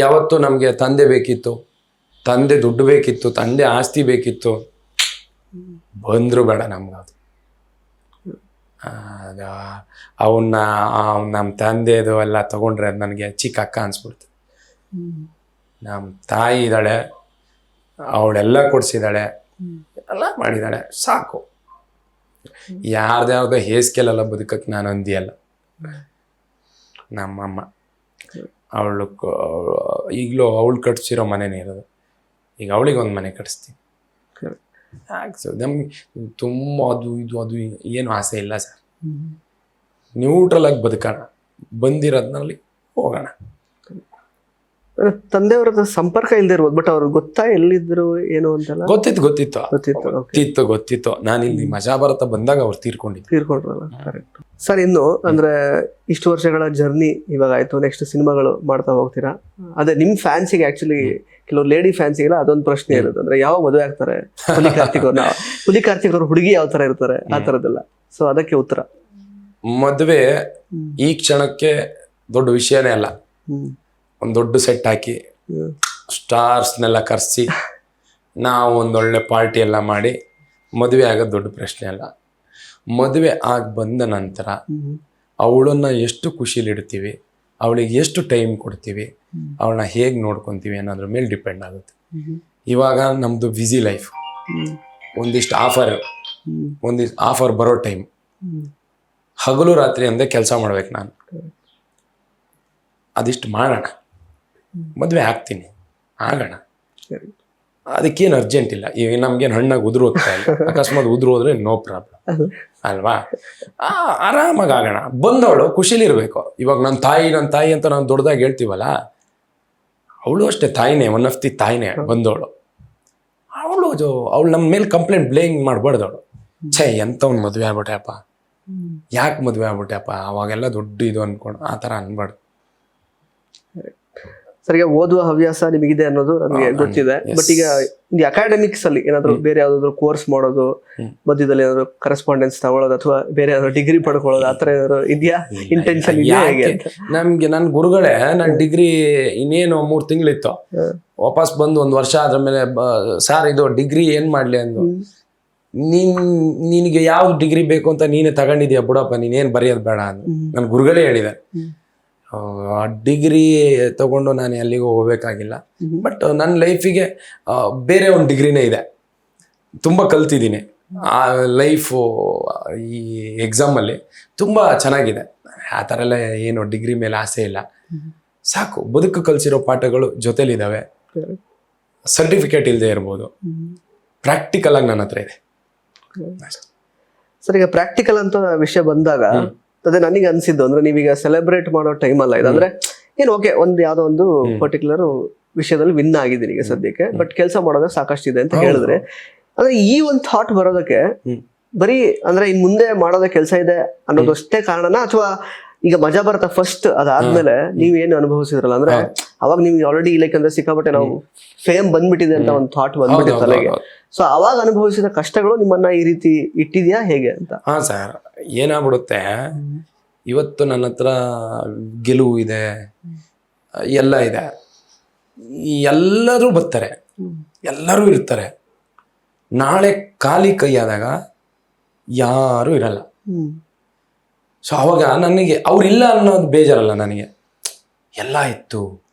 ಯಾವತ್ತು ನಮಗೆ ತಂದೆ ಬೇಕಿತ್ತು, ತಂದೆ ದುಡ್ಡು ಬೇಕಿತ್ತು, ತಂದೆ ಆಸ್ತಿ ಬೇಕಿತ್ತು, ಬಂದ್ರು ಬೇಡ ನಮ್ಗೆ ಅದು. ಅವನ್ನ ನಮ್ಮ ತಂದೆದು ಎಲ್ಲ ತಗೊಂಡ್ರೆ ಅದು ನನಗೆ ಚಿಕ್ಕ ಅಕ್ಕ ಅನ್ಸ್ಬಿಡ್ತು. ನಮ್ಮ ತಾಯಿ ಇದ್ದಾಳೆ, ಅವಳೆಲ್ಲ ಕೊಡಿಸಿದ್ದಾಳೆ, ಎಲ್ಲ ಮಾಡಿದ್ದಾಳೆ, ಸಾಕು. ಯಾರ್ದ್ಯಾವ್ದೋ ಹೇಸ್ಕೆಲೆಲ್ಲ ಬದುಕಕ್ಕೆ ನಾನು ಅಂದಿಯಲ್ಲ. ನಮ್ಮಮ್ಮ ಅವಳು ಈಗಲೂ ಅವಳು ಕಟ್ಸಿರೋ ಮನೆನೇ ಇರೋದು, ಈಗ ಅವಳಿಗೆ ಒಂದು ಮನೆ ಕಟ್ಟಿಸ್ತೀನಿ. ನಮ್ಗೆ ತುಂಬ ಅದು ಏನು ಆಸೆ ಇಲ್ಲ ಸರ್. ನ್ಯೂಟ್ರಲ್ ಆಗಿ ಬದುಕೋಣ, ಬಂದಿರೋದ್ನಲ್ಲಿ ಹೋಗೋಣ. ತಂದೆಯವ್ರ ಹತ್ರ ಸಂಪರ್ಕ ಇಲ್ಲದೆ ಇರ್ಬೋದು, ಬಟ್ ಅವ್ರಿಗೆ ಗೊತ್ತಾ ಎಲ್ಲಿದ್ರು ಏನು ಅಂತೆಲ್ಲ? ಗೊತ್ತಿತ್ತು. ನಾನು ಇಲ್ಲಿ ಮಜಾಭಾರತ ಬಂದಾಗ ಅವ್ರು ತೀರ್ಕೊಂಡ್ರಲ್ಲ. Correct sir. ಇನ್ನು ಅಂದ್ರೆ ಇಷ್ಟು ವರ್ಷಗಳ ಜರ್ನಿ ಇವಾಗ ಆಯ್ತು, ನೆಕ್ಸ್ಟ್ ಸಿನಿಮಾಗಳು ಮಾಡ್ತಾ ಹೋಗ್ತೀರಾ. ಅದೇ ನಿಮ್ ಫ್ಯಾನ್ಸಿಗೆ ಆಕ್ಚುಲಿ ಕೆಲವು ಲೇಡಿ ಫ್ಯಾನ್ಸಿಗೆಲ್ಲ ಅದೊಂದು ಪ್ರಶ್ನೆ ಇರುತ್ತೆ, ಅಂದ್ರೆ ಯಾವ ಮದುವೆ ಆಗ್ತಾರೆ ಹುಲಿ ಕಾರ್ತಿಕ್ ಅವ್ರ ಹುಡುಗಿ ಯಾವ ತರ ಇರ್ತಾರೆ ಆ ತರದೆಲ್ಲ. ಸೊ ಅದಕ್ಕೆ ಉತ್ತರ ಮದುವೆ ಈ ಕ್ಷಣಕ್ಕೆ ದೊಡ್ಡ ವಿಷಯನೇ ಅಲ್ಲ. ಒಂದು ದೊಡ್ಡ ಸೆಟ್ ಹಾಕಿ ಸ್ಟಾರ್ಸ್ನೆಲ್ಲ ಕರೆಸಿ ನಾವು ಒಂದೊಳ್ಳೆ ಪಾರ್ಟಿ ಎಲ್ಲ ಮಾಡಿ ಮದುವೆ ಆಗೋದು ದೊಡ್ಡ ಪ್ರಶ್ನೆ ಅಲ್ಲ. ಮದುವೆ ಆಗಿ ಬಂದ ನಂತರ ಅವಳನ್ನ ಎಷ್ಟು ಖುಷಿಲಿಡ್ತೀವಿ, ಅವಳಿಗೆ ಎಷ್ಟು ಟೈಮ್ ಕೊಡ್ತೀವಿ, ಅವಳನ್ನ ಹೇಗೆ ನೋಡ್ಕೊತೀವಿ ಅನ್ನೋದ್ರ ಮೇಲೆ ಡಿಪೆಂಡ್ ಆಗುತ್ತೆ. ಇವಾಗ ನಮ್ಮದು ಬ್ಯುಸಿ ಲೈಫ್, ಒಂದಿಷ್ಟು ಆಫರ್ ಬರೋ ಟೈಮ್, ಹಗಲು ರಾತ್ರಿ ಅಂದೇ ಕೆಲಸ ಮಾಡ್ಬೇಕು ನಾನು. ಅದಿಷ್ಟು ಮಾಡೋಣ, ಮದುವೆ ಆಗ್ತೀನಿ, ಆಗೋಣ, ಅದಕ್ಕೇನು ಅರ್ಜೆಂಟ್ ಇಲ್ಲ. ಈಗ ನಮ್ಗೇನು ಹಣ್ಣಾಗಿ ಉದುರು ಹೋಗ್ತಾ ಇಲ್ಲ, ಅಕಸ್ಮಾತ್ ಉದುರು ಹೋದ್ರೆ ನೋ ಪ್ರಾಬ್ಲಮ್ ಅಲ್ವಾ. ಆರಾಮಾಗಿ ಆಗೋಣ. ಬಂದವಳು ಖುಷಿಲಿರ್ಬೇಕು. ಇವಾಗ ನನ್ನ ತಾಯಿ ಅಂತ ನಾವು ದೊಡ್ಡದಾಗಿ ಹೇಳ್ತೀವಲ್ಲ, ಅವಳು ಅಷ್ಟೇ ತಾಯಿನೇ, ಒನ್ ಆಫ್ ದಿ ತಾಯಿನೇ ಬಂದವಳು. ಅವಳು ನಮ್ಮ ಮೇಲೆ ಕಂಪ್ಲೇಂಟ್ ಬ್ಲೇಮ್ ಮಾಡಬಾರ್ದು. ಅವಳು ಎಂಥವ್ನು ಮದುವೆ ಆಗ್ಬಿಟ್ಟೆಪ್ಪ, ಯಾಕೆ ಮದುವೆ ಆಗ್ಬಿಟ್ಟೆಪ್ಪ, ಅವಾಗೆಲ್ಲ ದೊಡ್ಡ ಇದು ಅನ್ಕೊಂಡು ಆ ಥರ ಅನ್ಬಾರ್ದು. ಸರ್, ಈಗ ಓದುವ ಹವ್ಯಾಸ ನಿಮಗಿದೆ ಅನ್ನೋದು ನಮಗೆ ಗೊತ್ತಿದೆ. ಬಟ್ ಈಗ ಅಕಾಡೆಮಿಕ್ಸ್ ಅಲ್ಲಿ ಏನಾದ್ರು ಬೇರೆ ಯಾವ್ದಾದ್ರು ಕೋರ್ಸ್ ಮಾಡೋದು, ಮಧ್ಯದಲ್ಲಿ ಏನಾದ್ರು ಕರೆಸ್ಪಾಂಡೆನ್ಸ್ ತಗೊಳ್ಳೋದು, ಅಥವಾ ಬೇರೆ ಯಾವ್ದಾದ್ರು ಡಿಗ್ರಿ ಪಡ್ಕೊಳ್ಳೋದು, ಆತರ ಏನಾದ್ರು ಇದೆಯಾ ಇಂಟೆನ್ಷನ್ ಇದೆಯಾ ಹೇಗೆ? ನಮ್ಗೆ ನನ್ನ ಗುರುಗಳೇ, ನಾನು ಡಿಗ್ರಿ ಇನ್ನೇನು 3 ತಿಂಗಳಿತ್ತು, ವಾಪಸ್ ಬಂದು 1 ವರ್ಷ ಅದ್ರ ಮೇಲೆ ಸಾರ್ ಇದು ಡಿಗ್ರಿ ಏನ್ ಮಾಡ್ಲಿ ಅಂದು. ನಿನಗೆ ಯಾವ್ದು ಡಿಗ್ರಿ ಬೇಕು ಅಂತ ನೀನೇ ತಗೊಂಡಿದ್ಯಾ ಬಿಡಪ್ಪ, ನೀನೇನು ಬರೆಯೋದು ಬೇಡ ಅಂದು ನನ್ನ ಗುರುಗಳೇ ಹೇಳಿದ್ದಾರೆ. ಡಿಗ್ರಿ ತಗೊಂಡು ನಾನು ಎಲ್ಲಿಗೂ ಹೋಗ್ಬೇಕಾಗಿಲ್ಲ. ಬಟ್ ನನ್ನ ಲೈಫಿಗೆ ಬೇರೆ ಒಂದು ಡಿಗ್ರಿನೇ ಇದೆ, ತುಂಬ ಕಲ್ತಿದ್ದೀನಿ. ಆ ಲೈಫು ಈ ಎಕ್ಸಾಮಲ್ಲಿ ತುಂಬ ಚೆನ್ನಾಗಿದೆ. ಆ ಥರ ಎಲ್ಲ ಏನು ಡಿಗ್ರಿ ಮೇಲೆ ಆಸೆ ಇಲ್ಲ. ಸಾಕು, ಬದುಕು ಕಲಿಸಿರೋ ಪಾಠಗಳು ಜೊತೆಲಿದ್ದಾವೆ. ಸರ್ಟಿಫಿಕೇಟ್ ಇಲ್ಲದೆ ಇರ್ಬೋದು, ಪ್ರಾಕ್ಟಿಕಲ್ ಆಗಿ ನನ್ನ ಹತ್ರ ಇದೆ. ಸರ್, ಈಗ ಪ್ರಾಕ್ಟಿಕಲ್ ಅಂತ ವಿಷಯ ಬಂದಾಗ ಅದೇ ನನಗೆ ಅನ್ಸಿದ್ದು, ಅಂದ್ರೆ ನೀವೀಗ ಸೆಲೆಬ್ರೇಟ್ ಮಾಡೋ ಟೈಮ್ ಅಲ್ಲ ಇದು. ಅಂದ್ರೆ ಏನು ಓಕೆ, ಯಾವ್ದೋ ಒಂದು ಪರ್ಟಿಕ್ಯುಲರ್ ವಿಷಯದಲ್ಲಿ ವಿನ್ ಆಗಿದ್ದೀನಿ ಈಗ ಸದ್ಯಕ್ಕೆ, ಬಟ್ ಕೆಲಸ ಮಾಡೋದ್ರೆ ಸಾಕಷ್ಟು ಇದೆ ಅಂತ ಹೇಳಿದ್ರೆ, ಅಂದ್ರೆ ಈ ಒಂದು ಥಾಟ್ ಬರೋದಕ್ಕೆ ಬರೀ ಅಂದ್ರೆ ಇನ್ ಮುಂದೆ ಮಾಡೋದ ಕೆಲಸ ಇದೆ ಅನ್ನೋದಷ್ಟೇ ಕಾರಣನಾ, ಅಥವಾ ಈಗ ಮಜಾಭಾರತ ಫಸ್ಟ್ ಅದಾದ್ಮೇಲೆ ನೀವ್ ಏನು ಅನುಭವಿಸಿದ್ರಲ್ಲ, ಅಂದ್ರೆ ಅವಾಗ ನಿಮ್ಗೆ ಆಲ್ರೆಡಿ ಲೈಕ್ ಅಂದ್ರೆ ಸಿಕ್ಕಾಪಟ್ಟೆ ನಾವು ಫೇಮ್ ಬಂದ್ಬಿಟ್ಟಿದೆ ಅಂತ ಒಂದು ಥಾಟ್ ಬಂದ್ಬಿಟ್ಟಿದೆ ತಲೆಗೆ. ಸೊ ಅವಾಗ ಅನುಭವಿಸಿದ ಕಷ್ಟಗಳು ನಿಮ್ಮನ್ನ ಈ ರೀತಿ ಇಟ್ಟಿದ್ಯಾ ಹೇಗೆ ಅಂತ? ಹಾ ಸರ್, ಏನಾಗ್ಬಿಡುತ್ತೆ, ಇವತ್ತು ನನ್ನ ಹತ್ರ ಗೆಲುವು ಇದೆ, ಎಲ್ಲ ಇದೆ, ಎಲ್ಲರೂ ಬರ್ತಾರೆ, ಎಲ್ಲರೂ ಇರ್ತಾರೆ. ನಾಳೆ ಖಾಲಿ ಕೈಯಾದಾಗ ಯಾರು ಇರಲ್ಲ. ಸೊ ಅವಾಗ ನನಗೆ ಅವ್ರಿಲ್ಲ ಅನ್ನೋದು ಬೇಜಾರಲ್ಲ, ನನಗೆ ಎಲ್ಲ ಇತ್ತು,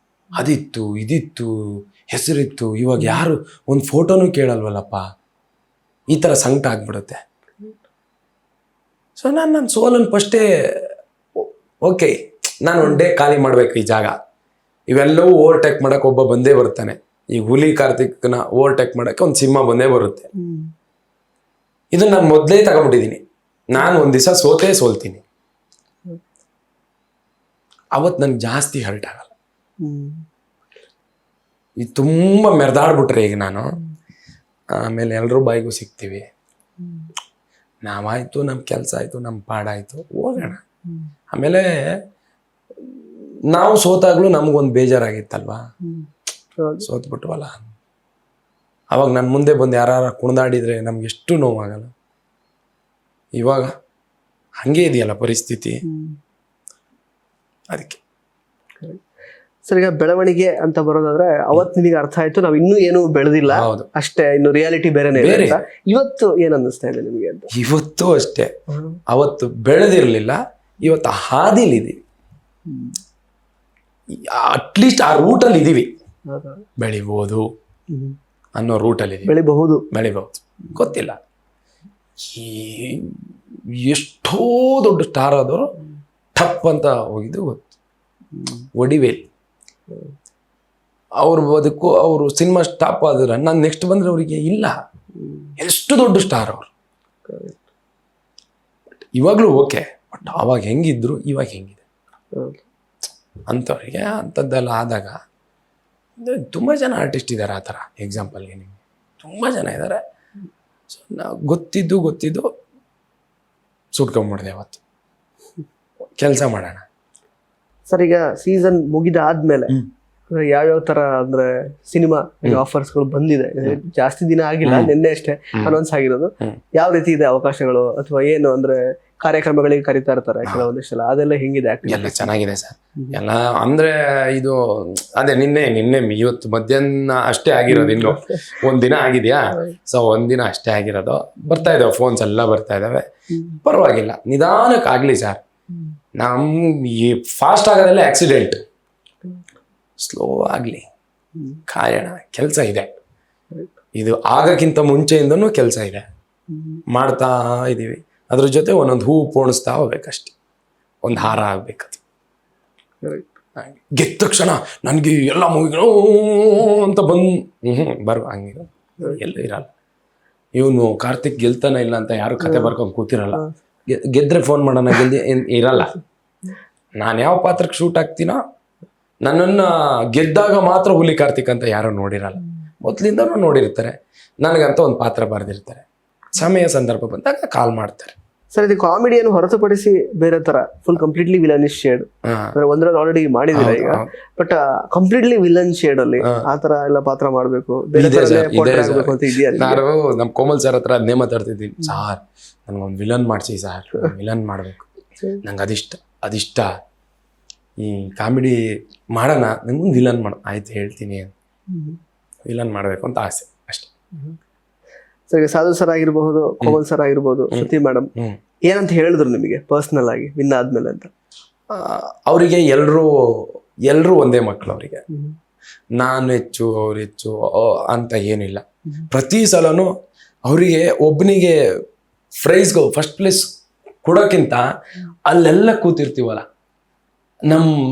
ಅದಿತ್ತು, ಇದಿತ್ತು, ಹೆಸರಿತ್ತು, ಇವಾಗ ಯಾರು ಒಂದು ಫೋಟೋನು ಕೇಳಲ್ವಲ್ಲಪ್ಪ, ಈ ಥರ ಸಂಕಟ ಆಗ್ಬಿಡುತ್ತೆ. ಸೊ ನನ್ನ ಸೋಲನ್ನು ಫಸ್ಟೇ ಓಕೆ, ನಾನು ಒನ್ ಡೇ ಖಾಲಿ ಮಾಡ್ಬೇಕು ಈ ಜಾಗ. ಇವೆಲ್ಲವೂ ಓವರ್ಟೇಕ್ ಮಾಡಕ್ಕೆ ಒಬ್ಬ ಬಂದೇ ಬರ್ತಾನೆ. ಈ ಹುಲಿ ಕಾರ್ತಿಕ್ನ ಓವರ್ಟೇಕ್ ಮಾಡಕ್ಕೆ ಒಂದು ಸಿಂಹ ಬಂದೇ ಬರುತ್ತೆ. ಇದನ್ನ ನಾನು ಮೊದಲೇ ತಗೊಂಡ್ಬಿಟ್ಟಿದ್ದೀನಿ. ನಾನು ಒಂದು ದಿವಸ ಸೋಲ್ತೀನಿ, ಅವತ್ತು ನನ್ಗೆ ಜಾಸ್ತಿ ಹರ್ಟ್ ಆಗಲ್ಲ. ಇದು ತುಂಬ ಮೆರೆದಾಡ್ಬಿಟ್ರೆ ಈಗ ನಾನು, ಆಮೇಲೆ ಎಲ್ಲರೂ ಬಾಯಿಗೂ ಸಿಗ್ತೀವಿ, ನಾವಾಯ್ತು, ನಮ್ಮ ಕೆಲಸ ಆಯ್ತು, ನಮ್ಮ ಪಾಡಾಯ್ತು, ಹೋಗೋಣ. ಆಮೇಲೆ ನಾವು ಸೋತಾಗ್ಲೂ ನಮಗೊಂದು ಬೇಜಾರಾಗಿತ್ತಲ್ವಾ, ಸೋತ್ಬಿಟ್ವಲ್ಲ. ಅವಾಗ ನನ್ನ ಮುಂದೆ ಬಂದು ಯಾರು ಕುಣಿದಾಡಿದ್ರೆ ನಮ್ಗೆ ಎಷ್ಟು ನೋವಾಗಲ್ಲ. ಇವಾಗ ಹಂಗೆ ಇದೆಯಲ್ಲ ಪರಿಸ್ಥಿತಿ, ಅದಕ್ಕೆ. ಸರ್, ಈಗ ಬೆಳವಣಿಗೆ ಅಂತ ಬರೋದಾದ್ರೆ ಅವತ್ತು ನಿಮಗೆ ಅರ್ಥ ಆಯ್ತು ನಾವು ಇನ್ನೂ ಏನು ಬೆಳೆದಿಲ್ಲ ಅಷ್ಟೇ, ಇನ್ನು ರಿಯಾಲಿಟಿ ಬೇರೆನೇ ಇದೆ ಅಂತ. ಇವತ್ತು ಏನ್ ಅನ್ನಿಸ್ತಾ ಇದೆ ನಿಮಗೆ ಅಂತ? ಇವತ್ತು ಅಷ್ಟೇ, ಅವತ್ತು ಬೆಳೆದಿರ್ಲಿಲ್ಲ, ಇವತ್ತು ಹಾದಿಲಿದ್ದೀವಿ. ಅಟ್ಲೀಸ್ಟ್ ಆ ರೂಟಲ್ಲಿ ಇದೀವಿ, ಬೆಳಿಬಹುದು ಅನ್ನೋ ರೂಟಲ್ಲಿ ಬೆಳಿಬಹುದು ಗೊತ್ತಿಲ್ಲ. ಎಷ್ಟೋ ದೊಡ್ಡ ಸ್ಟಾರ್ ಆದವರು ಟಪ್ ಅಂತ ಹೋಗಿದ್ದು ಗೊತ್ತು. ಒಡಿವೇಲ್ ಅವ್ರ ಬದುಕು, ಅವರು ಸಿನಿಮಾ ಸ್ಟಾಪ್ ಆದ್ರೆ ನಾನು ನೆಕ್ಸ್ಟ್ ಬಂದ್ರೆ ಅವರಿಗೆ ಇಲ್ಲ. ಎಷ್ಟು ದೊಡ್ಡ ಸ್ಟಾರ್ ಅವರು. ಇವಾಗಲೂ ಓಕೆ, ಬಟ್ ಅವಾಗ ಹೆಂಗಿದ್ರು ಇವಾಗ ಹೆಂಗಿದೆ ಅಂಥವ್ರಿಗೆ ಅಂಥದ್ದೆಲ್ಲ ಆದಾಗ ತುಂಬ ಜನ ಆರ್ಟಿಸ್ಟ್ ಇದ್ದಾರೆ ಆ ಥರ. ಎಕ್ಸಾಂಪಲ್ಗೆ ನಿಮಗೆ ತುಂಬ ಜನ ಇದ್ದಾರೆ. ಸೊ ನಾವು ಗೊತ್ತಿದ್ದು ಸುಟ್ಕೊಂಬಿಡ್ದೆ ಅವತ್ತು. ಕೆಲಸ ಮಾಡೋಣ ಸರ್. ಈಗ ಸೀಸನ್ ಮುಗಿದ ಆದ್ಮೇಲೆ ಯಾವ್ಯಾವ ತರ ಅಂದ್ರೆ ಸಿನಿಮಾ ಆಫರ್ಸ್ಗಳು ಬಂದಿದೆ? ಜಾಸ್ತಿ ದಿನ ಆಗಿಲ್ಲ, ನಿನ್ನೆ ಅಷ್ಟೇ ಅನೌನ್ಸ್ ಆಗಿರೋದು. ಯಾವ ರೀತಿ ಇದೆ ಅವಕಾಶಗಳು, ಅಥವಾ ಏನು ಅಂದ್ರೆ ಕಾರ್ಯಕ್ರಮಗಳಿಗೆ ಕರಿತಾ ಇರ್ತಾರೆ ಕೆಲವೊಂದಿಷ್ಟೆಲ್ಲ, ಅದೆಲ್ಲ ಹೆಂಗಿದೆ? ಎಲ್ಲ ಚೆನ್ನಾಗಿದೆ ಸರ್. ಎಲ್ಲ ಅಂದ್ರೆ ಇದು ಅದೇ ನಿನ್ನೆ ಇವತ್ತು ಮಧ್ಯಾಹ್ನ ಅಷ್ಟೇ ಆಗಿರೋದು. ಇನ್ನು ಒಂದಿನ ಆಗಿದೆಯಾ? ಸೊ ಒಂದಿನ ಅಷ್ಟೇ ಆಗಿರೋದು. ಬರ್ತಾ ಇದಾವೆ ಫೋನ್ಸ್ ಎಲ್ಲ ಬರ್ತಾ ಇದಾವೆ. ಪರವಾಗಿಲ್ಲ, ನಿಧಾನಕ್ಕೆ ಆಗ್ಲಿ ಸರ್. ಈ ಫಾಸ್ಟ್ ಆಗೋದೆಲ್ಲ ಆಕ್ಸಿಡೆಂಟ್, ಸ್ಲೋ ಆಗ್ಲಿ, ಕಾಯೋಣ. ಕೆಲಸ ಇದೆ, ಇದು ಆಗಕ್ಕಿಂತ ಮುಂಚೆಯಿಂದನೂ ಕೆಲಸ ಇದೆ, ಮಾಡ್ತಾ ಇದೀವಿ. ಅದ್ರ ಜೊತೆ ಒಂದೊಂದು ಹೂ ಪೋಣಿಸ್ತಾ ಹೋಗ್ಬೇಕಷ್ಟೆ, ಒಂದು ಹಾರ ಆಗ್ಬೇಕದು. ಗೆದ್ದ ತಕ್ಷಣ ನನಗೆ ಎಲ್ಲ ಮೂವಿಗಳು ಅಂತ ಬರುವ ಹಂಗಿರೋ ಎಲ್ಲ ಇರಲ್ಲ. ಇವನು ಕಾರ್ತಿಕ್ ಗೆಲ್ತಾನ ಇಲ್ಲ ಅಂತ ಯಾರು ಕತೆ ಬರ್ಕೊಂಡು ಕೂತಿರಲ್ಲ. ಗೆದ್ರೆ ಫೋನ್ ಮಾಡೋಣ, ಇರಲ್ಲ. ನಾನು ಯಾವ ಪಾತ್ರಕ್ಕೆ ಶೂಟ್ ಆಗ್ತೀನೋ, ನನ್ನನ್ನು ಗೆದ್ದಾಗ ಮಾತ್ರ ಹುಲಿ ಕಾರ್ತಿಕ್ ಅಂತ ಯಾರು ನೋಡಿರಲ್ಲ. ಮೊದಲಿಂದನೂ ನೋಡಿರ್ತಾರೆ. ನನಗಂತ ಒಂದು ಪಾತ್ರ ಬರೆದಿರ್ತಾರೆ. ಸಮಯ ಸಂದರ್ಭ ಬಂದಾಗ ಕಾಲ್ ಮಾಡ್ತಾರೆ. ಸರ್, ಇದು ಕಾಮಿಡಿಯನ್ನು ಹೊರತುಪಡಿಸಿ ಬೇರೆ ತರ ಫುಲ್ ಕಂಪ್ಲೀಟ್ಲಿ ವಿಲನಿಶ್ ಶೇಡ್ ಅಂದ್ರೆ ಒಂದ್ರಲ್ಲಿ ಆಲ್ರೆಡಿ ಮಾಡಿದಿರ ಈಗ, ಬಟ್ ಕಂಪ್ಲೀಟ್ಲಿ ವಿಲನ್ ಶೇಡ್ ಅಲ್ಲಿ ಆ ತರ ಎಲ್ಲ ಪಾತ್ರ ಮಾಡ್ಬೇಕು, ಬೇರೆ ಅಂತ ಇದೆಯಾ? ನಾನು ನಮ್ಮ ಕೋಮಲ್ ಸರ್ ಹತ್ರ ಅದನ್ನೇ ಮಾತಾಡ್ತಿದ್ದೀನಿ. ಸಾರ್, ನನ್ಗೊಂದು ವಿಲನ್ ಮಾಡಿಸಿ ಸಾರ್, ವಿಲನ್ ಮಾಡ್ಬೇಕು, ನಂಗೆ ಅದಿಷ್ಟ. ಈ ಕಾಮಿಡಿ ಮಾಡೋಣ, ನಿಮ್ಗೊಂದು ವಿಲನ್ ಆಯ್ತು ಹೇಳ್ತೀನಿ, ವಿಲನ್ ಮಾಡ್ಬೇಕು ಅಂತ ಆಸೆ ಅಷ್ಟೇ. ಸರ್, ಸಾಧು ಸರ್ ಆಗಿರ್ಬಹುದು, ಕೋಮಲ್ ಸರ್ ಆಗಿರ್ಬಹುದು, ಶ್ರುತಿ ಮೇಡಮ್ ಏನಂತ ಹೇಳಿದ್ರು ನಿಮಗೆ ಪರ್ಸನಲ್ ಆಗಿ ವಿನ್ ಆದ್ಮೇಲೆ ಅಂತ? ಅವರಿಗೆ ಎಲ್ರೂ ಒಂದೇ ಮಕ್ಕಳು. ಅವರಿಗೆ ನಾನು ಹೆಚ್ಚು ಅವ್ರು ಹೆಚ್ಚು ಅಂತ ಏನಿಲ್ಲ. ಪ್ರತಿ ಸಲನೂ ಅವರಿಗೆ ಒಬ್ಬನಿಗೆ ಪ್ರೈಸ್ಗೂ ಫಸ್ಟ್ ಪ್ಲೇಸ್ ಕೊಡೋಕ್ಕಿಂತ ಅಲ್ಲೆಲ್ಲ ಕೂತಿರ್ತೀವಲ್ಲ,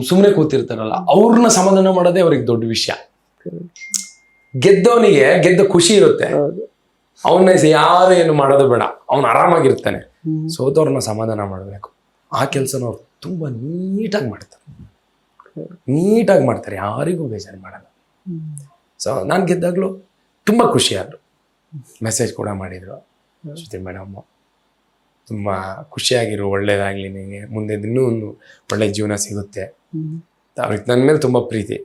ಸುಮ್ಮನೆ ಕೂತಿರ್ತಾರಲ್ಲ, ಅವ್ರನ್ನ ಸಮಾಧಾನ ಮಾಡೋದೇ ಅವ್ರಿಗೆ ದೊಡ್ಡ ವಿಷಯ. ಗೆದ್ದವನಿಗೆ ಗೆದ್ದ ಖುಷಿ ಇರುತ್ತೆ, ಅವನ್ನ ಯಾರು ಏನು ಮಾಡೋದು ಬೇಡ, ಅವನು ಆರಾಮಾಗಿರ್ತಾನೆ. ಸೋತವ್ರನ್ನ ಸಮಾಧಾನ ಮಾಡಬೇಕು. ಆ ಕೆಲಸನ ಅವ್ರು ತುಂಬ ನೀಟಾಗಿ ಮಾಡ್ತಾರೆ, ಯಾರಿಗೂ ಬೇಜಾರು ಮಾಡಲ್ಲ. ಸೊ ನಾನು ಗೆದ್ದಾಗಲೂ ತುಂಬ ಖುಷಿಯಾದರು. ಮೆಸೇಜ್ ಕೂಡ ಮಾಡಿದರು, ಶ್ರುತಿ ಮೇಡಮ್ಮು ತುಂಬ ಖುಷಿಯಾಗಿರು, ಒಳ್ಳೇದಾಗಲಿ, ನಿಮಗೆ ಮುಂದೆ ಇನ್ನೂ ಒಂದು ಒಳ್ಳೆ ಜೀವನ ಸಿಗುತ್ತೆ. ಅವ್ರಿಗೆ ನನ್ನ ಮೇಲೆ ತುಂಬ ಪ್ರೀತಿ.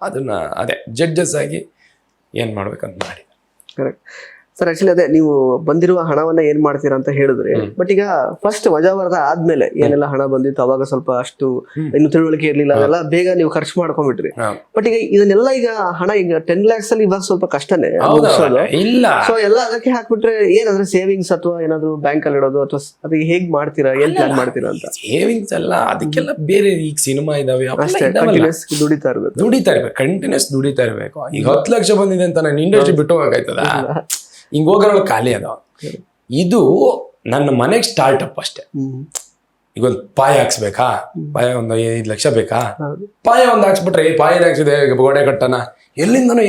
ಅದನ್ನು ಅದೇ ಜಡ್ಜಸ್ ಆಗಿ ಏನು ಮಾಡ್ಬೇಕಂತ ಮಾಡಿ. Correct sir. ಆಕ್ಚುಲಿ ಅದೇ ನೀವು ಬಂದಿರುವ ಹಣವನ್ನ ಏನ್ ಮಾಡ್ತೀರಾ ಅಂತ ಹೇಳಿದ್ರಿ. ಬಟ್ ಈಗ ಫಸ್ಟ್ ವಜಾವರ್ಧ ಆದ್ಮೇಲೆ ಏನೆಲ್ಲ ಹಣ ಬಂದಿತ್ತು ಅವಾಗ ಸ್ವಲ್ಪ ಅಷ್ಟು ಇನ್ನು ತಿಳುವಳಿಕೆ ಇರ್ಲಿಲ್ಲ, ಅದೆಲ್ಲ ಬೇಗ ನೀವು ಖರ್ಚು ಮಾಡ್ಕೊಂಡ್ಬಿಟ್ರಿ. ಬಟ್ ಈಗ ಇದನ್ನೆಲ್ಲ ಈಗ ಹಣ ಈಗ 10 lakhs ಅಲ್ಲಿ ಇವಾಗ ಸ್ವಲ್ಪ ಕಷ್ಟನೇ ಇಲ್ಲ. ಸೊ ಎಲ್ಲ ಅದಕ್ಕೆ ಹಾಕ್ಬಿಟ್ರೆ ಏನಂದ್ರೆ ಸೇವಿಂಗ್ಸ್ ಅಥವಾ ಏನಾದ್ರು ಬ್ಯಾಂಕ್ ಅಲ್ಲಿ ಇಡೋದು, ಅಥವಾ ಅದಕ್ಕೆ ಹೇಗ್ ಮಾಡ್ತೀರಾ, ಏನ್ ಪ್ಲಾನ್ ಮಾಡ್ತೀರಾ ಅಂತ? ಸೇವಿಂಗ್ಸ್ ಅಲ್ಲ, ಅದಕ್ಕೆಲ್ಲ ಬೇರೆ ಈಗ ಸಿನಿಮಾ ಇದಾವೆ, ದುಡಿತಾ ಇರ್ಬೇಕು, ಕಂಟಿನ್ಯೂಸ್ ದುಡಿತಾ ಇರ್ಬೇಕು. ಈಗ 10 ಲಕ್ಷ ಬಂದಿದೆ ಅಂತ ನಾನು ಇಂಡಸ್ಟ್ರಿ ಬಿಟ್ಟು ಹೋಗಾಯ್ತದ? ಹಿಂಗ ಹೋಗೋಣ ಖಾಲಿ ಅದು. ಇದು ನನ್ನ ಮನೆಗೆ ಸ್ಟಾರ್ಟ್ಅಪ್ ಅಷ್ಟೇ. ಈಗ ಒಂದು ಪಾಯ ಹಾಕ್ಸ್ಬೇಕಾ, ಪಾಯ ಒಂದು 5 ಲಕ್ಷ ಬೇಕಾ, ಪಾಯ ಒಂದು ಹಾಕ್ಸ್ಬಿಟ್ರೆ ಪಾಯ ಹಾಕ್ಸಿದೆ ಗೋಡೆ ಕಟ್ಟನ, ಎಲ್ಲಿಂದನೋ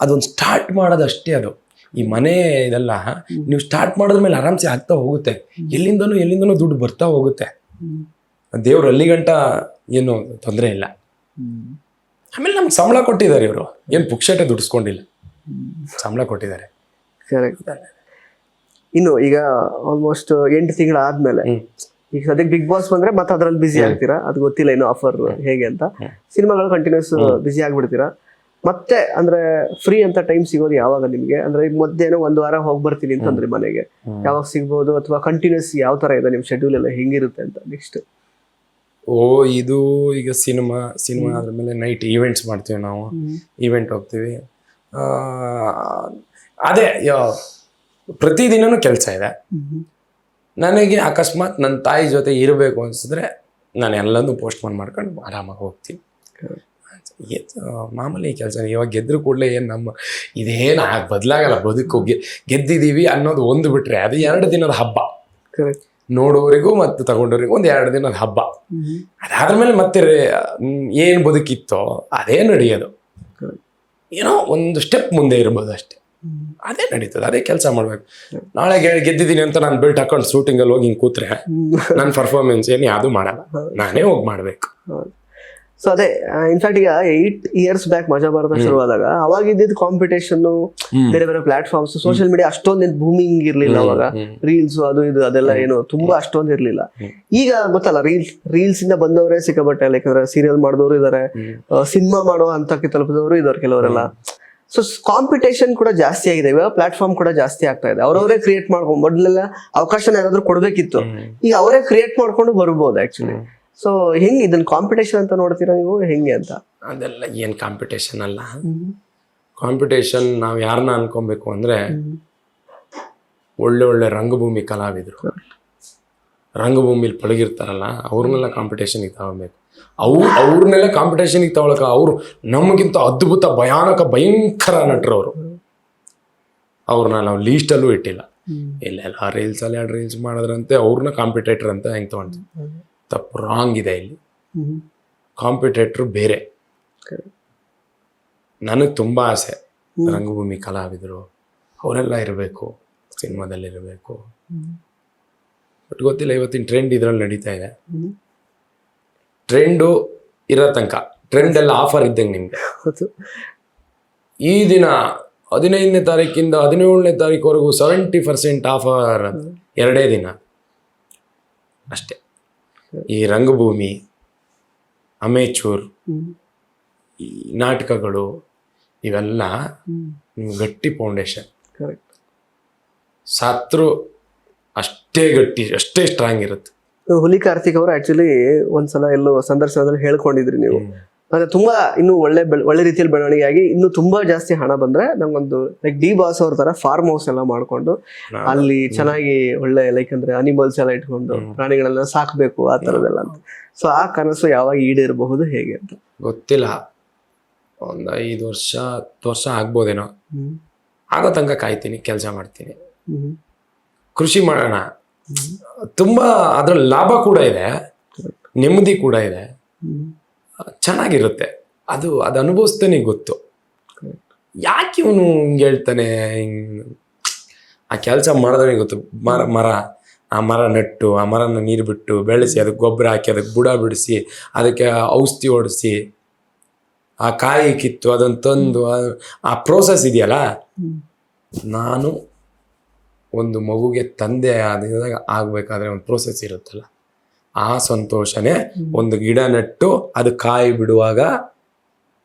ಅದೊಂದು ಸ್ಟಾರ್ಟ್ ಮಾಡೋದಷ್ಟೇ. ಅದು ಈ ಮನೆ ಇದೆಲ್ಲ ನೀವು ಸ್ಟಾರ್ಟ್ ಮಾಡಿದ್ಮೇಲೆ ಆರಾಮ್ಸೆ ಆಗ್ತಾ ಹೋಗುತ್ತೆ. ಎಲ್ಲಿಂದನೋ ದುಡ್ಡು ಬರ್ತಾ ಹೋಗುತ್ತೆ. ದೇವ್ರು ಅಲ್ಲಿ ಗಂಟ ಏನು ತೊಂದರೆ ಇಲ್ಲ. ಆಮೇಲೆ ನಮ್ಗೆ ಸಂಬಳ ಕೊಟ್ಟಿದ್ದಾರೆ ಇವರು, ಏನು ಪುಕ್ಷಟೆ ದುಡಿಸ್ಕೊಂಡಿಲ್ಲ, ಸಂಬಳ ಕೊಟ್ಟಿದ್ದಾರೆ. ಇನ್ನು ಈಗ ಆಲ್ಮೋಸ್ಟ್ 8 ತಿಂಗಳು ಆದ್ಮೇಲೆ ಈಗ ಸದ್ಯಕ್ಕೆ ಬಿಗ್ ಬಾಸ್ ಬಂದ್ರೆ ಮತ್ತೆ ಅದ್ರಲ್ಲಿ ಬಿಸಿ ಆಗ್ತೀರಾ, ಅದು ಗೊತ್ತಿಲ್ಲ ಇನ್ನು ಆಫರ್ ಹೇಗೆ ಅಂತ. ಸಿನಿಮಾಗಳು ಕಂಟಿನ್ಯೂಸ್ ಬಿಸಿ ಆಗ್ಬಿಡ್ತೀರಾ. ಮತ್ತೆ ಅಂದ್ರೆ ಫ್ರೀ ಅಂತ ಟೈಮ್ ಸಿಗೋದು ಯಾವಾಗ ನಿಮ್ಗೆ? ಅಂದ್ರೆ ಈಗ ಮಧ್ಯಾಹ್ನ 1 ವಾರ ಹೋಗಿ ಬರ್ತೀನಿ ಅಂತಂದ್ರೆ ಮನೆಗೆ ಯಾವಾಗ ಸಿಗ್ಬೋದು, ಅಥವಾ ಕಂಟಿನ್ಯೂಸ್ ಯಾವ ತರ ಇದೆ ನಿಮ್ ಶೆಡ್ಯೂಲ್ ಎಲ್ಲ ಹೆಂಗಿರುತ್ತೆ ಅಂತ ನೆಕ್ಸ್ಟ್? ಇದು ಈಗ ಸಿನಿಮಾ ಆದ್ಮೇಲೆ ನೈಟ್ ಈವೆಂಟ್ಸ್ ಮಾಡ್ತೀವಿ ನಾವು, ಈವೆಂಟ್ ಹೋಗ್ತೀವಿ. ಅದೇ ಪ್ರತಿದಿನನೂ ಕೆಲಸ ಇದೆ ನನಗೆ. ಅಕಸ್ಮಾತ್ ನನ್ನ ತಾಯಿ ಜೊತೆ ಇರಬೇಕು ಅನ್ಸಿದ್ರೆ ನಾನು ಎಲ್ಲನೂ ಪೋಸ್ಟ್ಪೋನ್ ಮಾಡ್ಕೊಂಡು ಆರಾಮಾಗಿ ಹೋಗ್ತೀನಿ. ಮಾಮೂಲಿ ಕೆಲಸ. ಇವಾಗ ಗೆದ್ರು ಕೂಡಲೇ ಏನು ಇದೇನು ಬದಲಾಗಲ್ಲ. ಬದುಕು ಗೆದ್ದಿದ್ದೀವಿ ಅನ್ನೋದು ಒಂದು ಬಿಟ್ರೆ ಅದು 2 ದಿನದ ಹಬ್ಬ. ನೋಡೋರಿಗೂ ಮತ್ತು ತಗೊಂಡೋರಿಗೂ ಒಂದು 2 ದಿನದ ಹಬ್ಬ. ಅದಾದ್ಮೇಲೆ ಮತ್ತೆ ಏನು ಬದುಕಿತ್ತೋ ಅದೇ ನಡೆಯೋದು. ಏನೋ ಒಂದು ಸ್ಟೆಪ್ ಮುಂದೆ ಇರ್ಬೋದು ಅಷ್ಟೇ, ಅದೇ ನಡೀತದೆ, ಅದೇ ಕೆಲಸ ಮಾಡ್ಬೇಕು. ನಾಳೆ ಗೆದ್ದಿದ್ದೀನಿ ಅಂತ ನಾನು ಬೆಲ್ಟ್ ಹಾಕೊಂಡು ಶೂಟಿಂಗಲ್ಲಿ ಹೋಗಿ ಹಿಂಗೆ ಕೂತ್ರೆ ನನ್ನ ಪರ್ಫಾರ್ಮೆನ್ಸ್ ಏನು ಯಾವುದು ಮಾಡಲ್ಲ, ನಾನೇ ಹೋಗಿ ಮಾಡ್ಬೇಕು. ಸೊ ಅದೇ ಇನ್ಫ್ಯಾಕ್ಟ್ ಈಗ 8 years ಬ್ಯಾಕ್ ಮಜಾ ಭಾರತ ಶುರುವಾದಾಗ ಅವಾಗ ಇದ್ದಿದ್ದು ಕಾಂಪಿಟೇಷನ್ ಬೇರೆ ಬೇರೆ ಪ್ಲಾಟ್ಫಾರ್ಮ್ಸ್ ಸೋಷಿಯಲ್ ಮೀಡಿಯಾ ಅಷ್ಟೊಂದು ಬೂಮಿಂಗ್ ಇರ್ಲಿಲ್ಲ ಅವಾಗ. ರೀಲ್ಸ್ ಅದು ಇದು ಅದೆಲ್ಲ ಏನು ತುಂಬಾ ಅಷ್ಟೊಂದು ಇರ್ಲಿಲ್ಲ. ಈಗ ಗೊತ್ತಲ್ಲ ರೀಲ್ಸ್ ಇಂದ ಬಂದವರೇ ಸಿಕ್ಕಾಬಟ್ಟೆ, ಯಾಕಂದ್ರೆ ಸೀರಿಯಲ್ ಮಾಡಿದವರು ಇದಾರೆ, ಸಿನಿಮಾ ಮಾಡೋ ಹಂತಕ್ಕೆ ತಲುಪಿದವರು ಇದಾರೆ ಕೆಲವರೆಲ್ಲ. ಸೊ ಕಾಂಪಿಟೇಷನ್ ಕೂಡ ಜಾಸ್ತಿ ಆಗಿದೆ, ಇವಾಗ ಪ್ಲಾಟ್ಫಾರ್ಮ್ ಕೂಡ ಜಾಸ್ತಿ ಆಗ್ತಾ ಇದೆ. ಅವರವರೇ ಕ್ರಿಯೇಟ್ ಮಾಡ್ಕೊಂಡು, ಮೊದಲೆಲ್ಲ ಅವಕಾಶನ ಯಾರಾದ್ರೂ ಕೊಡ್ಬೇಕಿತ್ತು, ಈಗ ಅವರೇ ಕ್ರಿಯೇಟ್ ಮಾಡ್ಕೊಂಡು ಬರ್ಬೋದು ಆಕ್ಚುಲಿ. ಸೊ ಹೆಂಗ್ ಇದನ್ನ ಕಾಂಪಿಟೇಷನ್ ಅಂತ ನೋಡ್ತೀರಾ ನೀವು, ಹೆಂಗೆ ಅಂತ? ಅದೆಲ್ಲ ಏನ್ ಕಾಂಪಿಟೇಷನ್ ಅಲ್ಲ. ಕಾಂಪಿಟೇಷನ್ ನಾವ್ ಯಾರನ್ನ ಅನ್ಕೊಬೇಕು ಅಂದ್ರೆ ಒಳ್ಳೆ ಒಳ್ಳೆ ರಂಗಭೂಮಿ ಕಲಾವಿದರು, ರಂಗಭೂಮಿಲಿ ಪಳಗಿರ್ತಾರಲ್ಲ ಅವ್ರನ್ನೆಲ್ಲ ಕಾಂಪಿಟೇಷನ್ಗೆ ತಗೋಬೇಕು. ಅವ್ರನ್ನೆಲ್ಲ ಕಾಂಪಿಟೇಷನ್ಗೆ ತಗೊಳಕ ಅವ್ರು ನಮಗಿಂತ ಅದ್ಭುತ ಭಯಾನಕ ಭಯಂಕರ ನಟರವರು, ಅವ್ರನ್ನ ನಾವು ಲೀಸ್ಟಲ್ಲೂ ಇಟ್ಟಿಲ್ಲ. ಇಲ್ಲೆಲ್ಲ ರೀಲ್ಸಲ್ಲಿ 2 ರೀಲ್ಸ್ ಮಾಡಿದ್ರಂತೆ ಅವ್ರನ್ನ ಕಾಂಪಿಟೇಟರ್ ಅಂತ ಹೆಂಗೆ ತಗೊಂಡ್ವಿ? ತಪ್ಪು, ರಾಂಗ್ ಇದೆ ಇಲ್ಲಿ. ಕಾಂಪಿಟೇಟ್ರು ಬೇರೆ. ನನಗೆ ತುಂಬ ಆಸೆ ರಂಗಭೂಮಿ ಕಲಾವಿದರು ಅವರೆಲ್ಲ ಇರಬೇಕು, ಸಿನಿಮಾದಲ್ಲಿರಬೇಕು. ಬಟ್ ಗೊತ್ತಿಲ್ಲ, ಇವತ್ತಿನ ಟ್ರೆಂಡ್ ಇದ್ರಲ್ಲಿ ನಡೀತಾ ಇದೆ. ಟ್ರೆಂಡು ಇರೋ ತನಕ ಟ್ರೆಂಡ್ ಎಲ್ಲ ಆಫರ್ ಇದ್ದಂಗೆ ನಿಮಗೆ. ಈ ದಿನ 15ನೇ ತಾರೀಕಿಂದ 17ನೇ ತಾರೀಕುವರೆಗೂ 70% ಆಫರ್, 2 ದಿನ ಅಷ್ಟೇ. ಈ ರಂಗಭೂಮಿ, ಅಮೇಚೂರ್, ಈ ನಾಟಕಗಳು ಇವೆಲ್ಲ ಗಟ್ಟಿ ಫೌಂಡೇಶನ್. ಸತ್ರು ಅಷ್ಟೇ ಗಟ್ಟಿ, ಅಷ್ಟೇ ಸ್ಟ್ರಾಂಗ್ ಇರುತ್ತೆ. ಹುಲಿ ಕಾರ್ತಿಕ್ ಅವರು ಆಕ್ಚುಲಿ ಒಂದ್ಸಲ ಎಲ್ಲೋ ಸಂದರ್ಶನದಲ್ಲಿ ಹೇಳ್ಕೊಂಡಿದ್ರಿ ನೀವು, ಅಂದ್ರೆ ತುಂಬಾ ಇನ್ನು ಒಳ್ಳೆ ರೀತಿಯಲ್ಲಿ ಬೆಳವಣಿಗೆ ಆಗಿ ಇನ್ನು ತುಂಬಾ ಜಾಸ್ತಿ ಹಣ ಬಂದ್ರೆ ನಮ್ಗೊಂದು ಲೈಕ್ ಡಿ ಬಾಸ್ ಅವ್ರ ತರ ಫಾರ್ಮ್ ಹೌಸ್ ಎಲ್ಲ ಮಾಡ್ಕೊಂಡು ಅಲ್ಲಿ ಚೆನ್ನಾಗಿ ಒಳ್ಳೆ ಲೈಕ್ ಅಂದ್ರೆ ಅನಿಮಲ್ಸ್ ಎಲ್ಲ ಇಟ್ಕೊಂಡು ಪ್ರಾಣಿಗಳನ್ನ ಸಾಕ್ಬೇಕು ಆ ತರದೆಲ್ಲ ಅಂತ. ಸೊ ಆ ಕನಸು ಯಾವಾಗ ಈಡೇರಬಹುದು ಹೇಗೆ ಅಂತ ಗೊತ್ತಿಲ್ಲ. ಒಂದು 5 ವರ್ಷ 10 ವರ್ಷ ಆಗ್ಬೋದೇನೋ. ಆಗೋ ತನಕ ಕಾಯ್ತೀನಿ, ಕೆಲಸ ಮಾಡ್ತೀನಿ, ಕೃಷಿ ಮಾಡೋಣ. ತುಂಬಾ ಅದ್ರಲ್ಲಿ ಲಾಭ ಕೂಡ ಇದೆ, ನೆಮ್ಮದಿ ಕೂಡ ಇದೆ, ಚೆನ್ನಾಗಿರುತ್ತೆ. ಅದು ಅನುಭವಿಸ್ತೇನೆ ಗೊತ್ತು. ಯಾಕೆ ಇವನು ಹಿಂಗೆ ಹೇಳ್ತಾನೆ, ಆ ಕೆಲಸ ಮಾಡಿದ್ರೆ ಗೊತ್ತು. ಆ ಮರ ನೆಟ್ಟು, ಆ ಮರನ ನೀರು ಬಿಟ್ಟು ಬೆಳೆಸಿ, ಅದಕ್ಕೆ ಗೊಬ್ಬರ ಹಾಕಿ, ಅದಕ್ಕೆ ಬುಡ ಬಿಡಿಸಿ, ಅದಕ್ಕೆ ಔಷಧಿ ಹೊಡಿಸಿ, ಆ ಕಾಯಿ ಕಿತ್ತು ಅದನ್ನು ತಂದು ಆ ಪ್ರೋಸೆಸ್ ಇದೆಯಲ್ಲ. ನಾನು ಒಂದು ಮಗುಗೆ ತಂದೆ ಆದಾಗ ಆಗ್ಬೇಕಾದ್ರೆ ಒಂದು ಪ್ರೋಸೆಸ್ ಇರುತ್ತಲ್ಲ, ಆ ಸಂತೋಷನೇ ಒಂದು ಗಿಡ ನೆಟ್ಟು ಅದು ಕಾಯಿ ಬಿಡುವಾಗ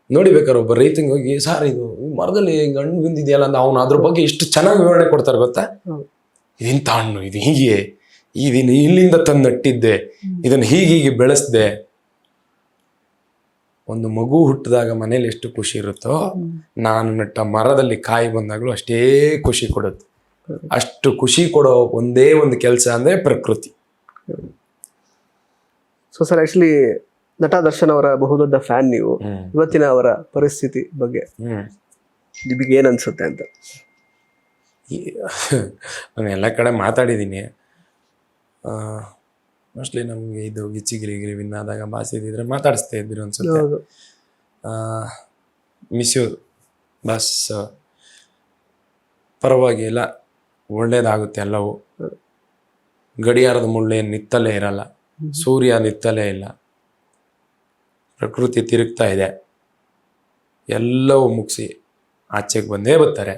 ನೋಡಿಬೇಕಾದ್ರೆ ಒಬ್ಬ ರೈತಂಗೆ ಹೋಗಿ, ಸಾರ್ ಇದು ಮರದಲ್ಲಿ ಹಣ್ಣು ಬಿಂದಿದೆಯಲ್ಲ ಅಂತ ಅವನು ಅದ್ರ ಬಗ್ಗೆ ಎಷ್ಟು ಚೆನ್ನಾಗಿ ವಿವರಣೆ ಕೊಡ್ತಾರೆ ಗೊತ್ತಾ? ಇದೆಂತ ಹಣ್ಣು, ಇದು ಹೀಗೆ, ಇದನ್ನು ಇಲ್ಲಿಂದ ತಂದು ನಟ್ಟಿದ್ದೆ, ಇದನ್ನು ಹೀಗೆ ಬೆಳೆಸ್ದೆ. ಒಂದು ಮಗು ಹುಟ್ಟಿದಾಗ ಮನೇಲಿ ಎಷ್ಟು ಖುಷಿ ಇರುತ್ತೋ, ನಾನು ನಟ್ಟ ಮರದಲ್ಲಿ ಕಾಯಿ ಬಂದಾಗಲೂ ಅಷ್ಟೇ ಖುಷಿ ಕೊಡುತ್ತೆ. ಅಷ್ಟು ಖುಷಿ ಕೊಡೋ ಒಂದೇ ಒಂದು ಕೆಲಸ ಅಂದ್ರೆ ಪ್ರಕೃತಿ. ಸೊ ಸರ್, ಆಕ್ಚುಲಿ ನಟ ದರ್ಶನ್ ಅವರ ಬಹುದೊಡ್ಡ ಫ್ಯಾನ್ ನೀವು. ಇವತ್ತಿನ ಅವರ ಪರಿಸ್ಥಿತಿ ಬಗ್ಗೆ ನಿಮಗೆ ಏನ್ ಅನ್ಸುತ್ತೆ ಅಂತ? ನಾನು ಎಲ್ಲ ಕಡೆ ಮಾತಾಡಿದ್ದೀನಿ. ಮೋಸ್ಟ್ಲಿ ನಮಗೆ ಇದು ಗಿಚ್ಚಿಗಿರಿ ವಿನ್ ಆದಾಗ ಬಾಸ್ ಇದ್ದಿದ್ರೆ ಮಾತಾಡಿಸ್ತಾ ಇದ್ದೀರಿ ಅನ್ಸುತ್ತೆ. Miss you boss. ಪರವಾಗಿಲ್ಲ, ಒಳ್ಳೇದಾಗುತ್ತೆ ಎಲ್ಲವೂ. ಗಡಿಯಾರದ ಮುಳ್ಳೆ ನಿತ್ತಲೇ ಇರಲ್ಲ, ಸೂರ್ಯ ನಿತ್ತಲೇ ಇಲ್ಲ, ಪ್ರಕೃತಿ ತಿರುಗ್ತಾ ಇದೆ. ಎಲ್ಲವೂ ಮುಗಿಸಿ ಆಚೆಗೆ ಬಂದೇ ಬರ್ತಾರೆ.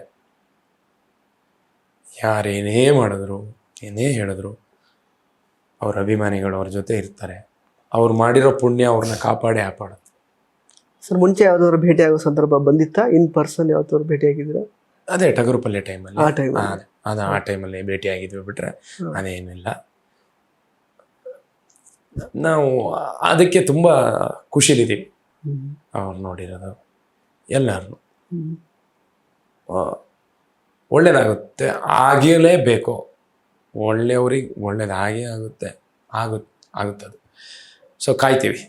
ಯಾರೇನೇ ಮಾಡಿದ್ರು, ಏನೇ ಹೇಳಿದ್ರು, ಅವ್ರ ಅಭಿಮಾನಿಗಳು ಅವ್ರ ಜೊತೆ ಇರ್ತಾರೆ. ಅವ್ರು ಮಾಡಿರೋ ಪುಣ್ಯ ಅವ್ರನ್ನ ಕಾಪಾಡುತ್ತೆ. ಸರ್, ಮುಂಚೆ ಯಾವ್ದಾದ್ರು ಭೇಟಿ ಆಗೋ ಸಂದರ್ಭ ಬಂದಿತ್ತಾ? ಇನ್ ಪರ್ಸನ್ ಯಾವ್ದಾದ್ರು ಭೇಟಿ ಆಗಿದ್ದೀರಾ? ಅದೇ ಟಗರುಪಲ್ಲೆ ಟೈಮಲ್ಲಿ, ಆ ಟೈಮಲ್ಲಿ ಭೇಟಿ ಆಗಿದ್ವಿ. ಬಿಟ್ರೆ ಅದೇನಿಲ್ಲ. ನಾವು ಅದಕ್ಕೆ ತುಂಬ ಖುಷಿಲಿದ್ದೀವಿ ಅವ್ರು ನೋಡಿರೋದು. ಎಲ್ಲರೂ ಒಳ್ಳೇದಾಗುತ್ತೆ, ಆಗಲೇಬೇಕು. ಒಳ್ಳೆಯವ್ರಿಗೆ ಒಳ್ಳೇದಾಗೇ ಆಗುತ್ತದು. ಸೊ ಕಾಯ್ತೀವಿ,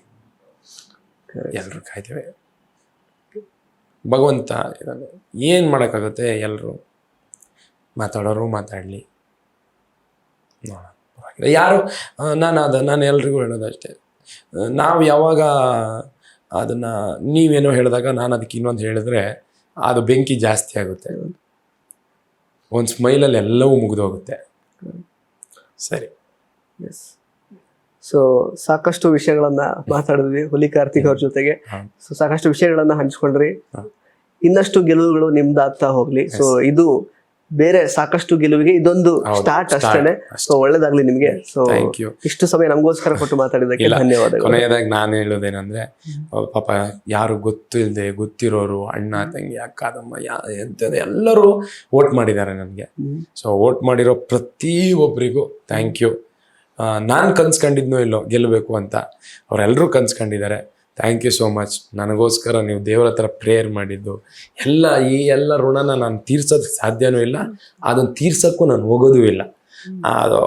ಎಲ್ಲರೂ ಕಾಯ್ತೀವಿ. ಭಗವಂತ ಇದನ್ನು ಏನು ಮಾಡೋಕ್ಕಾಗುತ್ತೆ? ಎಲ್ಲರೂ ಮಾತಾಡೋರು ಮಾತಾಡಲಿ, ನೋಡೋಣ. ಯಾರು ನಾನು ಎಲ್ರಿಗೂ ಹೇಳೋದಷ್ಟೇ, ನಾವು ಯಾವಾಗ ಅದನ್ನು ನೀವೇನೋ ಹೇಳಿದಾಗ ನಾನು ಅದಕ್ಕೆ ಇನ್ನೊಂದು ಹೇಳಿದ್ರೆ ಅದು ಬೆಂಕಿ ಜಾಸ್ತಿ ಆಗುತ್ತೆ. ಒಂದು ಸ್ಮೈಲಲ್ಲಿ ಎಲ್ಲವೂ ಮುಗಿದೋಗುತ್ತೆ. ಸರಿ. ಎಸ್. ಸೊ ಸಾಕಷ್ಟು ವಿಷಯಗಳನ್ನ ಮಾತಾಡಿದ್ವಿ ಹುಲಿ ಕಾರ್ತಿಕ್ ಅವ್ರ ಜೊತೆಗೆ. ಸೊ ಸಾಕಷ್ಟು ವಿಷಯಗಳನ್ನ ಹಂಚ್ಕೊಂಡ್ರಿ. ಇನ್ನಷ್ಟು ಗೆಲುವುಗಳು ನಿಮ್ದಾಗ್ತಾ ಹೋಗ್ಲಿ. ಸೊ ಇದು ಬೇರೆ ಸಾಕಷ್ಟು ಗೆಲುವಿಗೆ ಇದೊಂದು ಸ್ಟಾರ್ಟ್ ಅಷ್ಟೇನೆ. ಸೊ ಒಳ್ಳೇದಾಗ್ಲಿ ನಿಮ್ಗೆ. ಸೊ ಇಷ್ಟು ಸಮಯ ನಮಗೋಸ್ಕರ ಕೊಟ್ಟು ಮಾತಾಡಿದಕ್ಕೆ ಧನ್ಯವಾದಗಳು. ಕೊನೆಯದಾಗಿ ನಾನು ಹೇಳೋದೇನಂದ್ರೆ, ಪಾಪ ಯಾರು ಗೊತ್ತಿಲ್ಲದೆ ಗೊತ್ತಿರೋರು, ಅಣ್ಣ ತಂಗಿ ಅಕ್ಕ ತಮ್ಮ ಎಂತದೆ ಎಲ್ಲರೂ ವೋಟ್ ಮಾಡಿದ್ದಾರೆ ನನಗೆ. ಸೊ ವೋಟ್ ಮಾಡಿರೋ ಪ್ರತಿಯೊಬ್ಬರಿಗೂ ಥ್ಯಾಂಕ್ ಯು. ನಾನು ಕನ್ಸ್ಕೊಂಡಿದ್ನೋ ಇಲ್ಲೋ ಗೆಲ್ಲಬೇಕು ಅಂತ, ಅವರೆಲ್ಲರೂ ಕನ್ಸ್ಕೊಂಡಿದ್ದಾರೆ. Thank you so much. ನನಗೋಸ್ಕರ ನೀವು ದೇವರ ಹತ್ರ ಪ್ರೇಯರ್ ಮಾಡಿದ್ದು ಈ ಎಲ್ಲ ಋಣನ ನಾನು ತೀರ್ಸೋದಕ್ಕೆ ಸಾಧ್ಯನೂ ಇಲ್ಲ, ಅದನ್ನು ತೀರ್ಸೋಕ್ಕೂ ನಾನು ಹೋಗೋದೂ ಇಲ್ಲ. ಅದು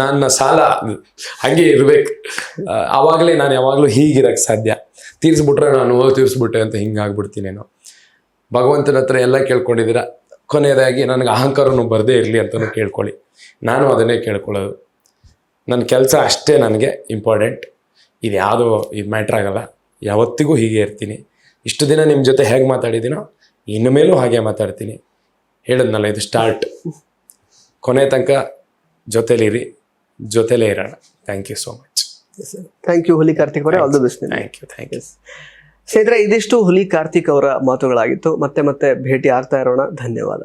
ನನ್ನ ಸಾಲ ಹಾಗೆ ಇರ್ಬೇಕು. ಆವಾಗಲೇ ನಾನು ಯಾವಾಗಲೂ ಹೀಗಿರಕ್ಕೆ ಸಾಧ್ಯ. ತೀರಿಸ್ಬಿಟ್ರೆ ನಾನು ತೀರಿಸ್ಬಿಟ್ಟೆ ಅಂತ ಹಿಂಗಾಗ್ಬಿಡ್ತೀನೇನೋ. ಭಗವಂತನ ಹತ್ರ ಎಲ್ಲ ಕೇಳ್ಕೊಂಡಿದ್ದೀರ. ಕೊನೆಯದಾಗಿ ನನಗೆ ಅಹಂಕಾರನೂ ಬರದೇ ಇರಲಿ ಅಂತಲೂ ಕೇಳ್ಕೊಳ್ಳಿ. ನಾನು ಅದನ್ನೇ ಕೇಳ್ಕೊಳ್ಳೋದು. ನನ್ನ ಕೆಲಸ ಅಷ್ಟೇ ನನಗೆ ಇಂಪಾರ್ಟೆಂಟ್. ಇದು ಯಾವುದೋ ಇದು ಮ್ಯಾಟ್ರ್ ಆಗಲ್ಲ. ಯಾವತ್ತಿಗೂ ಹೀಗೆ ಇರ್ತೀನಿ. ಇಷ್ಟು ದಿನ ನಿಮ್ಮ ಜೊತೆ ಹೇಗೆ ಮಾತಾಡಿದ್ದೀನೋ ಇನ್ನು ಮೇಲೂ ಹಾಗೆ ಮಾತಾಡ್ತೀನಿ. ಹೇಳಿದ್ನಲ್ಲ, ಇದು ಸ್ಟಾರ್ಟ್. ಕೊನೆ ತನಕ ಜೊತೆಲಿರಿ, ಜೊತೆಲೇ ಇರೋಣ. Thank you so much. Thank you ಹುಲಿ ಕಾರ್ತಿಕ್ ಅವರೇ. All the best. Thank you. ಸ್ನೇಹಿತರೆ, ಇದಿಷ್ಟು ಹುಲಿ ಕಾರ್ತಿಕ್ ಅವರ ಮಾತುಗಳಾಗಿತ್ತು. ಮತ್ತೆ ಭೇಟಿ ಆಗ್ತಾ ಇರೋಣ. ಧನ್ಯವಾದ.